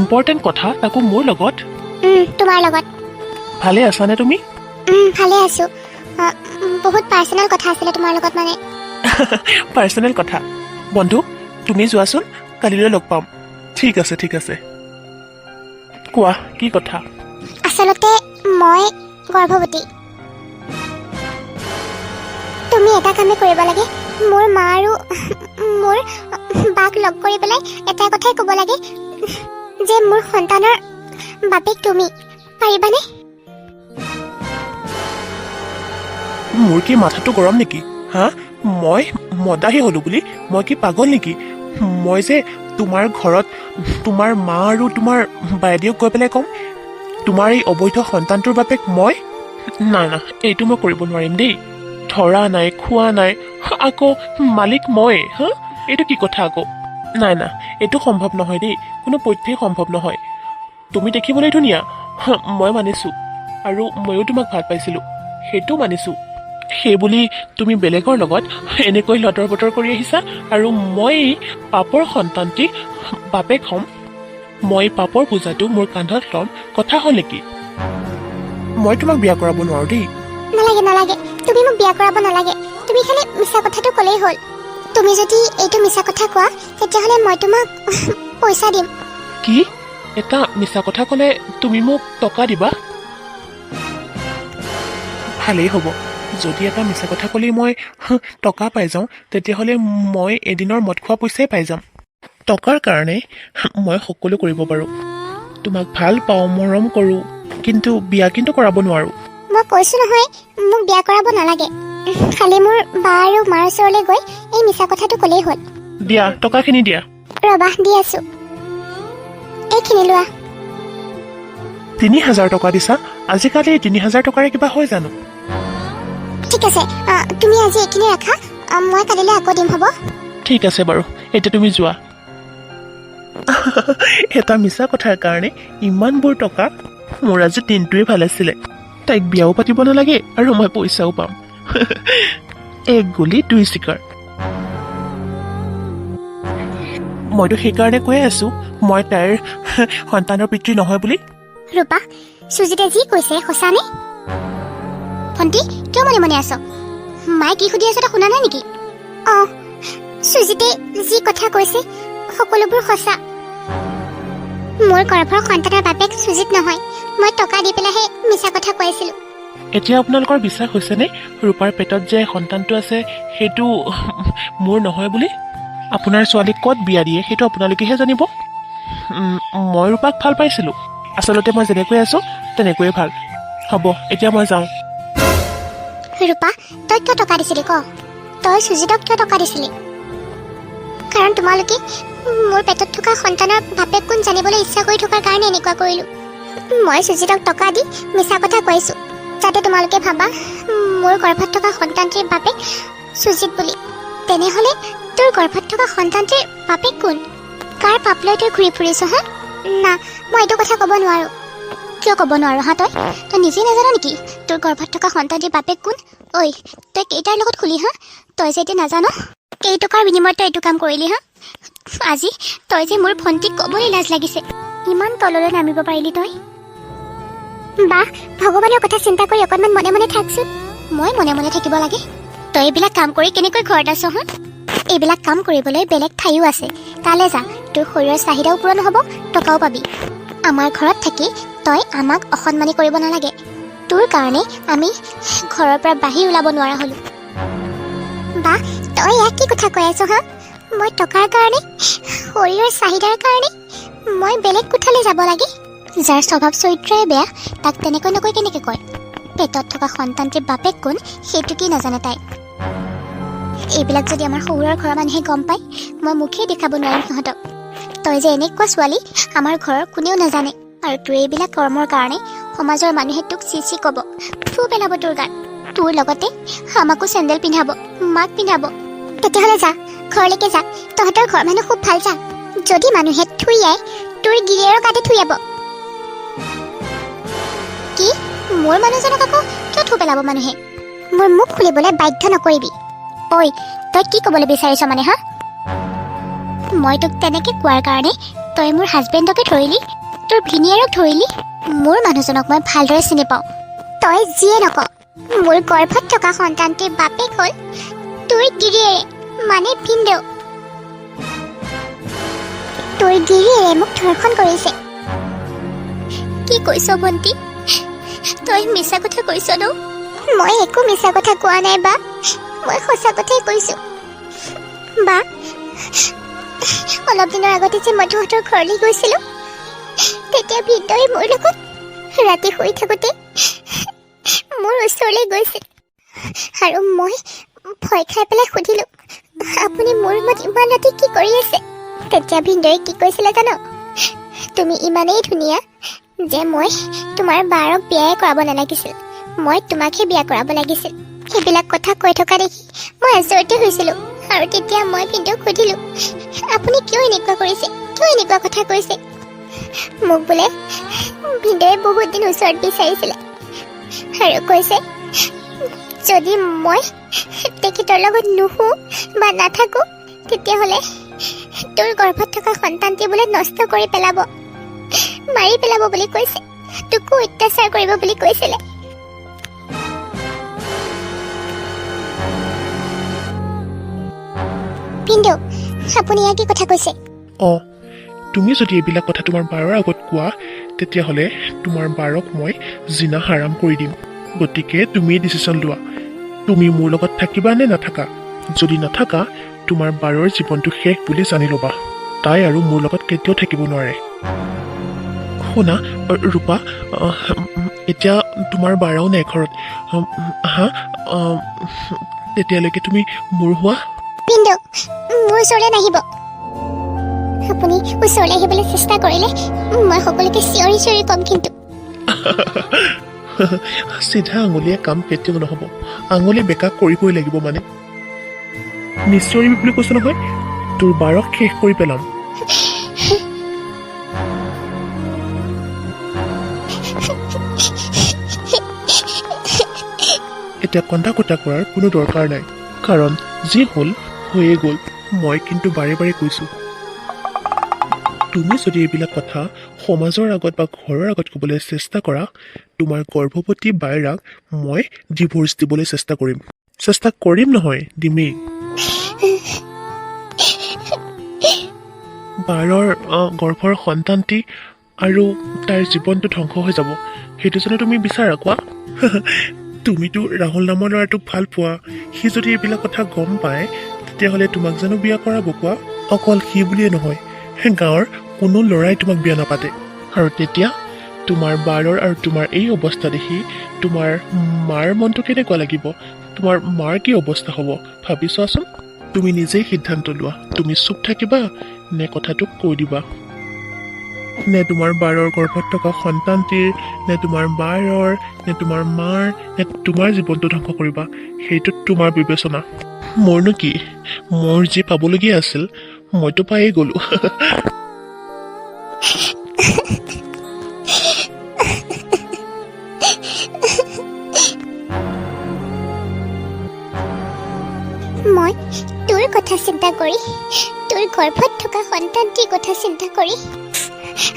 ইম্পৰ্টেণ্ট কথা, তাকো মোৰ লগত? তোমাৰ লগত। ভালে আছানে তুমি? ভালে আছো। বহুত পাৰ্চনেল কথা আছিলে তোমাৰ লগত মানে। পাৰ্চনেল কথা? বন্ধু তুমি যোৱাচোন, কালিলৈ লগ পাম। ঠিক আছে ঠিক আছে, কোৱা কি কথা? আচলতে মই গৰ্ভৱতী। তুমি এটা কামেই কৰিব লাগে, মোৰ মা আৰু মোৰ বাক লগ কৰি পেলাই এটা কথাই ক'ব লাগে যে মোৰ সন্তানৰ বাপেক তুমি। পাৰিবানে? মোৰ কি মাথাটো গৰম নেকি হা? মই মদাহী হলো বুলি মই কি পাগল নেকি? মই যে তোমাৰ ঘৰত তোমাৰ মা আৰু তোমাৰ বাইদেউক গৈ পেলাই ক'ম তোমাৰ এই অবৈধ সন্তানটোৰ বাপেক মই? নাই এইটো মই কৰিব নোৱাৰিম দেই। ধৰা নাই, খোৱা নাই, আকৌ মালিক মই হা? এইটো কি কথা আকৌ? নাই এইটো সম্ভৱ নহয় দেই, কোনো পধ্যেই সম্ভৱ নহয়। তুমি দেখিবলৈ ধুনীয়া, মই মানিছো, আৰু ময়ো তোমাক ভাল পাইছিলো, সেইটো মানিছো। সেইবুলি তুমি বেলেগৰ লগত এনেকৈ লটৰ বটৰ কৰি আহিছা, আৰু মই পাপৰ সন্তানটিক বাপেক হ'ম? মই পাপৰ বোজাটো মোৰ কান্ধত ল'ম, কথা হ'ল নেকি? মই তোমাক বিয়া কৰাব নোৱাৰো দেই। নালাগে, তুমি মোক বিয়া কৰাব নালাগে। তুমি খালি মিছা কথাটো ক'লেই হ'ল। তুমি যদি এইটো মিছা কথা কোৱা, তেতিয়াহ'লে মই তোমাক পইচা দিম। কি? এটা মিছা কথা ক'লে তুমি মোক টকা দিবা? ভালেই হ'ব, যদি এটা মিছা কথা ক'লেই মই টকা পাই যাওঁ, তেতিয়াহ'লে মই এদিনৰ মদ খোৱা পইচাই পাই যাম। টকাৰ কাৰণে মই সকলো কৰিব পাৰোঁ। তোমাক ভাল পাওঁ, মৰম কৰোঁ, কিন্তু বিয়া কিন্তু কৰাব নোৱাৰোঁ। মই কৈছো নহয়, মোক বিয়া কৰাব নালাগে। খালি মোৰ বা আৰু মাৰ ওচৰলৈ গৈ এই মিছা কথাটো ক'লেই হ'ল। দিয়া, টকাখিনি দিয়া। ৰবা, দি আছো। এইখিনি লোৱা। 3000 টকা দিছা? আজিকালি 3000 টকাৰে কিবা হয় জানো? ঠিক আছে, তুমি আজি এইখিনি ৰাখা, মই কালিলৈ আকৌ দিম, হ'ব? ঠিক আছে বাৰু, এতিয়া তুমি যোৱা। এটা মিছা কথাৰ কাৰণে ইমানবোৰ টকা? মোৰ আজি দিনটোৱে ভাল আছিলে। তাইক বিয়াও পাতিব নালাগে আৰু মই পইচাও পাম। এক গুলি 2 চিকাৰ। মইতো সেইকাৰণে কৈয়ে আছো মই তাইৰ সন্তানৰ পিতৃ নহয় বুলি। ৰূপা, সুজিতে যি কৈছে সঁচানে? ভণ্টি, কিয় মনে মনে আছ? মায়ে কি সুধি আছে তই শুনা নাই নেকি? সুজিতে যি কথা কৈছে সকলোবোৰ সঁচা। মোৰ গৰ্ভৰ সন্তানৰ বাপেক সুজিত নহয়, মই টকা দি পেলাইহে মিছা কথা কৈছিলো। এতিয়া আপোনালোকৰ বিশ্বাস হৈছেনে ৰূপাৰ পেটত যে সন্তানটো আছে সেইটো মোৰ নহয় বুলি? আপোনাৰ ছোৱালীক ক'ত বিয়া দিয়ে সেইটো আপোনালোকেহে জানিব। মই ৰূপাক ভাল পাইছিলো, আচলতে মই যেনেকৈ আছো তেনেকৈয়ে ভাল। হ'ব, এতিয়া মই যাওঁ। ৰূপা, তই কিয় টকা দিছিলি ক? তই সুজিতক কিয় টকা দিছিলি? কাৰণ তোমালোকে মোৰ পেটত থকা সন্তানৰ বাপেক কোন জানিবলৈ ইচ্ছা কৰি থকাৰ কাৰণে এনেকুৱা কৰিলো। মই সুজিতক টকা দি মিছা কথা কৈছো, যাতে তোমালোকে ভাবা মোৰ গৰ্ভত থকা সন্তানটিৰ বাপেক সুজিত বুলি। তেনেহ'লে তোৰ গৰ্ভত থকা সন্তানটিৰ বাপেক কোন? কাৰ পাপ লৈ তই ঘূৰি ফুৰিছ হা? না, মই এইটো কথা ক'ব নোৱাৰো। কিয় ক'ব নোৱাৰো হা? তই নিজেই নাজানো নেকি তোৰ গৰ্ভত থকা সন্তানটিৰ বাপেক কোন? ঐ তই কেইটাৰ লগত খুলি হা? তই যে এতিয়া নাজান কেইটকাৰ বিনিময়ত তই এইটো কাম কৰিলি হা? আজি তই যে মোৰ ভণ্টিক ক'বলৈ লাজ লাগিছে। ইমান তললৈ নামিব পাৰিলি তই? বা ভগৱানৰ কথা চিন্তা কৰি অকণমান মনে মনে থাকচোন। মই মনে মনে থাকিব লাগে? তই এইবিলাক কাম কৰি কেনেকৈ ঘৰত আছ হা? এইবিলাক কাম কৰিবলৈ বেলেগ ঠাইও আছে, তালৈ যা। তোৰ শৰীৰৰ চাহিদাও পূৰণ হ'ব, টকাও পাবি। আমাৰ ঘৰত থাকি তই আমাক অসন্মানি কৰিব নালাগে। তোৰ কাৰণে আমি ঘৰৰ পৰা বাহিৰ ওলাব নোৱাৰা হ'লো। বা তই ইয়াক কি কথা কৈ আছ হা? মই টকাৰ কাৰণে, শৰীৰৰ চাহিদাৰ কাৰণে মই বেলেগ কোঠালৈ যাব লাগে? যাৰ স্বভাৱ চৰিত্ৰই বেয়া তাক তেনেকৈ নকৈ কেনেকৈ কয়? পেটত থকা সন্তানটিৰ বাপেক কোন সেইটো কি নাজানে তাই? এইবিলাক যদি আমাৰ শহুৰৰ ঘৰৰ মানুহে গম পায়, মই মুখেই দেখাব নোৱাৰিম সিহঁতক। তই যে এনেকুৱা ছোৱালী আমাৰ ঘৰৰ কোনেও নাজানে, আৰু তোৰ এইবিলাক কৰ্মৰ কাৰণে সমাজৰ মানুহে তোক চি চি ক'ব, থু পেলাব তোৰ গাত। তোৰ লগতে আমাকো চেণ্ডেল পিন্ধাব, মাক পিন্ধাব। তেতিয়াহ'লে যা, ঘৰলৈকে যা। তহঁতৰ ঘৰ মানুহ খুব ভাল, যা। যদি মানুহে থুইয়াই তোৰ গিৰিয়েৰৰ গাতে থুইয়াব। কি? মোৰ মানুহজনক আকৌ কিয় থু পেলাব মানুহে? মোৰ মুখ খুলিবলৈ বাধ্য নকৰিবি। ঐ তই কি ক'বলৈ বিচাৰিছ মানে হা? মই তোক তেনেকৈ কোৱাৰ কাৰণে তই মোৰ হাজবেণ্ডকে ধৰিলি, তোৰ ভিনিয়েৰক ধৰিলি? মোৰ মানুহজনক মই ভালদৰে চিনি পাওঁ। তই যিয়ে নক, মোৰ গৰ্ভত থকা সন্তানটিৰ বাপেক হ'ল তোৰ গিৰিয়েৰে, মানে ভিনদেউ। তোৰ গিৰিয়েৰে মোক ধৰ্ষণ কৰিছে। কি কৈছ ভণ্টি? তই মিছা কথা কৈছ ন? মই একো মিছা কথা কোৱা নাই বা, মই সঁচা কথাই কৈছো। বা অলপ দিনৰ আগতে যে মই তহঁতৰ ঘৰলৈ গৈছিলো, তেতিয়া ভিনদেউৱে মোৰ লগত ৰাতি শুই থাকোঁতে মোৰ ওচৰলৈ গৈছিল, আৰু মই ভয় খাই পেলাই সুধিলোঁ, আপুনি মোৰ ৰুমত ইমান ৰাতি কি কৰি আছে? তেতিয়া ভিনদেউৱে কি কৈছিলে জানো? তুমি ইমানেই ধুনীয়া যে মই তোমাৰ বাৰক বিয়াই কৰাব নালাগিছিল, মই তোমাকহে বিয়া কৰাব লাগিছিল। সেইবিলাক কথা কৈ থকা দেখি মই আচৰিত হৈছিলোঁ, আৰু তেতিয়া মই ভিনদেউক সুধিলোঁ, আপুনি কিয় এনেকুৱা কৰিছে, কিয় এনেকুৱা কথা কৈছে? মোক বোলে ভিনদেউৱে বহুত দিন ওচৰত বিচাৰিছিলে, আৰু কৈছে যদি মই তেখেতৰ লগত নুশুওঁ বা নাথাকোঁ, তেতিয়াহ'লে তোৰ গৰ্ভত থকা সন্তানটি বোলে নষ্ট কৰি পেলাব, মাৰি পেলাব বুলি কৈছে, তোকো অত্যাচাৰ কৰিব বুলি কৈছিলে। ভিনদেউ আপুনি ইয়াৰ কি কথা কৈছে? অঁ, তুমি যদি এইবিলাক কথা তোমাৰ বাৰৰ আগত কোৱা, তেতিয়াহ'লে তোমাৰ বাৰক মই জিনা হাৰাম কৰি দিম। গতিকে তুমি ডিচিশ্যন লোৱা, তুমি মোৰ লগত থাকিবা নে নাথাকা? যদি নাথাকা, তোমাৰ বাৰৰ জীৱনটো শেষ বুলি জানি ল'বা। তাই আৰু মোৰ লগত কেতিয়াও থাকিব নোৱাৰে। শুনা ৰূপা, এতিয়া তোমাৰ বাৰাও নাই ঘৰত, হা? তেতিয়ালৈকে তুমি মোৰ হোৱা। ভিনদেউ মোৰ ওচৰলৈ নাহিব। আপুনি ওচৰলৈ আহিবলৈ চেষ্টা কৰিলে মই সকলোকে চিঞৰি চিঞৰি ক'ম কিন্তু। চিধা আঙুলিয়ে কাম কেতিয়াও নহ'ব, আঙুলি বেকা কৰিবই লাগিব। মানে নিশ্চয়বি বুলি কৈছো নহয়, তোৰ বাৰক শেষ কৰি পেলাম। এতিয়া কন্দা কটা কৰাৰ কোনো দৰকাৰ নাই, কাৰণ যি হ'ল হৈয়ে গ'ল। মই কিন্তু বাৰে বাৰে কৈছোঁ, তুমি যদি এইবিলাক কথা সমাজৰ আগত বা ঘৰৰ আগত ক'বলৈ চেষ্টা কৰা, তোমাৰ গৰ্ভৱতী বাইৰাক মই ডিভোৰ্চ দিবলৈ চেষ্টা কৰিম নহয়, দিমেই। বাৰৰ গৰ্ভৰ সন্তানটি আৰু তাইৰ জীৱনটো ধ্বংস হৈ যাব, সেইটো জানো তুমি বিচাৰা কোৱা? তুমিতো ৰাহুল নামৰ ল'ৰাটোক ভাল পোৱা, সি যদি এইবিলাক কথা গম পায়, তেতিয়াহ'লে তোমাক জানো বিয়া কৰাব কোৱা? অকল সি বুলিয়ে নহয়, গাঁৱৰ কোনো ল'ৰাই তোমাক বিয়া নাপাতে। আৰু তেতিয়া তোমাৰ বাৰৰ আৰু তোমাৰ এই অৱস্থা দেখি তোমাৰ মাৰ মনটো কেনেকুৱা লাগিব? তোমাৰ মাৰ কি অৱস্থা হ'ব ভাবি চোৱাচোন। তুমি নিজেই সিদ্ধান্ত লোৱা, তুমি চুপ থাকিবা নে কথাটোক কৈ দিবা? নে তোমাৰ বাৰৰ গৰ্ভত থকা সন্তানটিৰ, নে তোমাৰ বাৰৰ, নে তোমাৰ মাৰ, নে তোমাৰ জীৱনটো ধ্বংস কৰিবা? সেইটো তোমাৰ বিবেচনা। মোৰনো কি, মোৰ যি পাবলগীয়া আছিল মইতো পায়েই গ'লো। কথা চিন্তা কৰি, তোৰ গৰ্ভত থকা সন্তানটিৰ কথা চিন্তা কৰি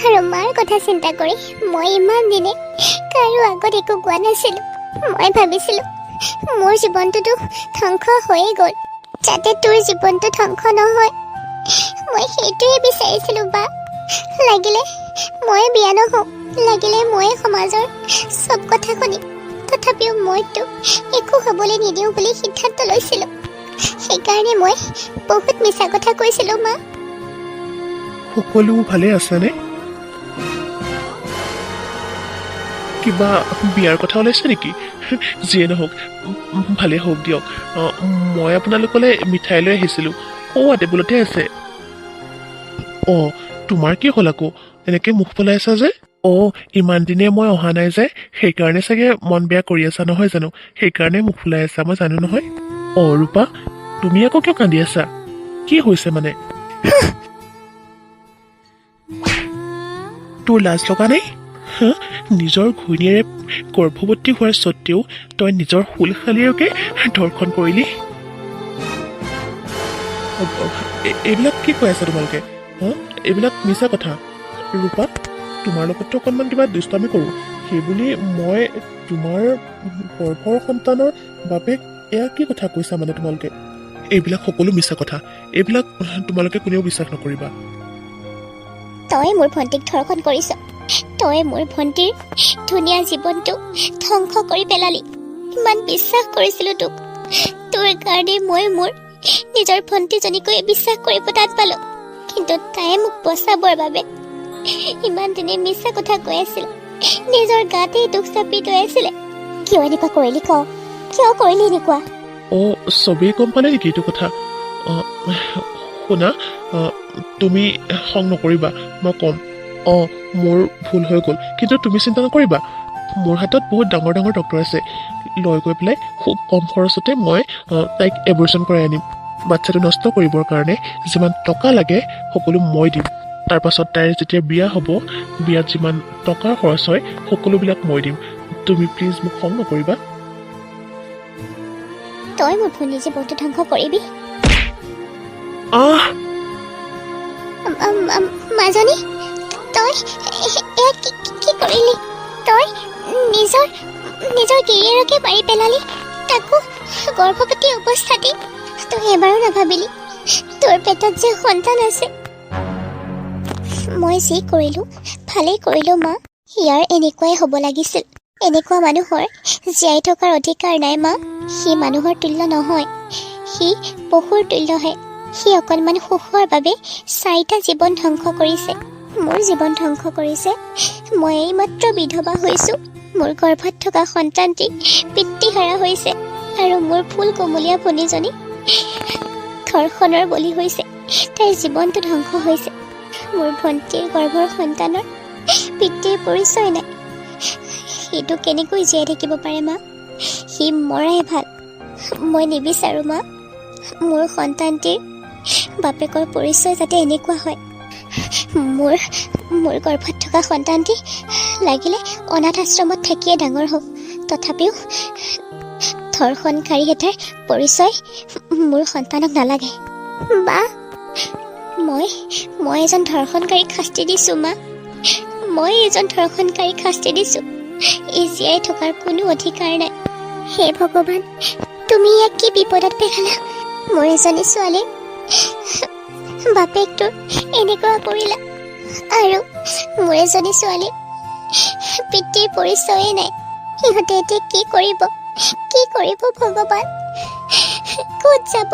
আৰু মাৰ কথা চিন্তা কৰি মই ইমান দিনে কাৰো আগত একো কোৱা নাছিলোঁ। মই ভাবিছিলোঁ মোৰ জীৱনটোতো ধ্বংস হৈয়ে গ'ল, যাতে তোৰ জীৱনটো ধ্বংস নহয়। মই সেইটোৱে বিচাৰিছিলোঁ বা। লাগিলে মই বিয়া নহওঁ, লাগিলে মই সমাজৰ চব কথা শুনিম, তথাপিও মই তোক একো হ'বলৈ নিদিওঁ বুলি সিদ্ধান্ত লৈছিলোঁ। সেইকাৰণে মই বহুত মিছা কথা কৈছিলোঁ মা। সকলো ভালে আছেনে? কিবা বিয়াৰ কথা ওলাইছে নেকি? যিয়ে নহওক ভালেই হওক দিয়ক। মই আপোনালোকলৈ মিঠাই লৈ আহিছিলোঁ। টেবুলতে আছে। তোমাৰ কি হ'ল আকৌ? এনেকে মুখ ফুলাই আছা যে? ইমান দিনে মই অহা নাই যে, সেইকাৰণে চাগে মন বেয়া কৰি আছা নহয় জানো? সেইকাৰণে মুখ ফুলাই আছা, মই জানো নহয়। ৰূপা, তুমি আকৌ কিয় কান্দি আছা? কি হৈছে মানে? তোৰ লাজ লগা নাই? নিজৰ ঘৈণীয়েৰে গৰ্ভৱতী হোৱাৰ স্বত্তেও তই নিজৰ হুলশালিৰকে ধৰ্ষণ কৰিলি? এইবিলাক কি কৈ আছা তোমালোকে? এইবিলাক মিছা কথা। ৰূপা, তোমাৰ লগততো অকণমান কিবা দুষ্টামি কৰোঁ, সেইবুলি মই তোমাৰ গৰ্ভৰ সন্তানৰ বাপেক এয়া কি কথা কৈছা মানে তোমালোকে? এইবিলাক সকলো মিছা কথা। এইবিলাক তোমালোকে কোনেও বিশ্বাস নকৰিবা। তই মোৰ ভণ্টিক ধৰ্ষণ কৰিছ। তই মোৰ ভণ্টিৰ ধুনীয়া জীৱনটো ধ্বংস কৰি পেলালি। ইমান বিশ্বাস কৰিছিলোঁ তোক। তোৰ কাৰণে মই মোৰ নিজৰ ভণ্টিজনীকৈ বিশ্বাস কৰিব টান পালোঁ, কিন্তু তাই মোক বচাবৰ বাবে ইমান দিনে মিছা কথা কৈ আছিল। নিজৰ গাতেই দুখ চাপি লৈ আছিলে। কিয় এনেকুৱা কৰিলি ক? কিয় কৰিলি এনেকুৱা? চবেই গম পালে নেকি এইটো কথা? শুনা, তুমি খং নকৰিবা, মই ক'ম। মোৰ ভুল হৈ গ'ল, কিন্তু তুমি চিন্তা নকৰিবা। মোৰ হাতত বহুত ডাঙৰ ডাঙৰ ডক্টৰ আছে। লৈ গৈ পেলাই খুব কম খৰচতে মই তাইক এবৰ্চন কৰাই আনিম। বাচ্ছাটো নষ্ট কৰিবৰ কাৰণে যিমান টকা লাগে সকলো মই দিম। তাৰপাছত তাইৰ যেতিয়া বিয়া হ'ব, বিয়াত যিমান টকাৰ খৰচ হয় সকলোবিলাক মই দিম। তুমি প্লিজ মোক খং নকৰিবা। তই মোৰ ভণ্টিৰ জীৱনটো ধ্বংস কৰিবি? মাজনী, তই এয়া কি কৰিলি? তই নিজৰ গিৰিয়েৰকে মাৰি পেলালি, তাকো গৰ্ভৱতী অৱস্থাতে। তই এবাৰো নাভাবিলি তোৰ পেটত যে সন্তান আছে? মই যি কৰিলোঁ ভালেই কৰিলোঁ মা। ইয়াৰ এনেকুৱাই হ'ব লাগিছিল। এনেকুৱা মানুহৰ জীয়াই থকাৰ অধিকাৰ নাই মা। সি মানুহৰ তুল্য নহয়, সি পশুৰ তুল্যহে। সি অকণমান সুখৰ বাবে 4টা জীৱন ধ্বংস কৰিছে। মোৰ জীৱন ধ্বংস কৰিছে। মই এইমাত্ৰ বিধৱা হৈছোঁ। মোৰ গৰ্ভত থকা সন্তানটি পিতৃহাৰা হৈছে আৰু মোৰ ফুল কোমলীয়া ভনীজনী ধৰ্ষণৰ বলি হৈছে। তাইৰ জীৱনটো ধ্বংস হৈছে। মোৰ ভণ্টিৰ গৰ্ভৰ সন্তানৰ পিতৃৰ পৰিচয় নাই। সিটো কেনেকৈ জীয়াই থাকিব পাৰে মা? সি মৰাই ভাল। মই নিবিচাৰোঁ মা মোৰ সন্তানটিৰ বাপেকৰ পৰিচয় যাতে এনেকুৱা হয়। মোৰ গৰ্ভত থকা সন্তানটি লাগিলে অনাথ আশ্ৰমত থাকিয়ে ডাঙৰ হওক, তথাপিও ধৰ্ষণকাৰী এটাৰ পৰিচয় মোৰ সন্তানক নালাগে। বা, মই এজন ধৰ্ষণকাৰীক শাস্তি দিছোঁ মা। মই এজন ধৰ্ষণকাৰীক শাস্তি দিছোঁ। এই জীয়াই থকাৰ কোনো অধিকাৰ নাই। হে ভগৱান, তুমি ইয়াক কি বিপদত পেলালা? মোৰ এজনী ছোৱালী বাপেকটোৰ এনেকুৱা কৰিলা, আৰু মোৰ এজনী ছোৱালী পিতৃৰ পৰিচয়ে নাই। সিহঁতে এতিয়া কি কৰিব ভগৱান? ক'ত যাব?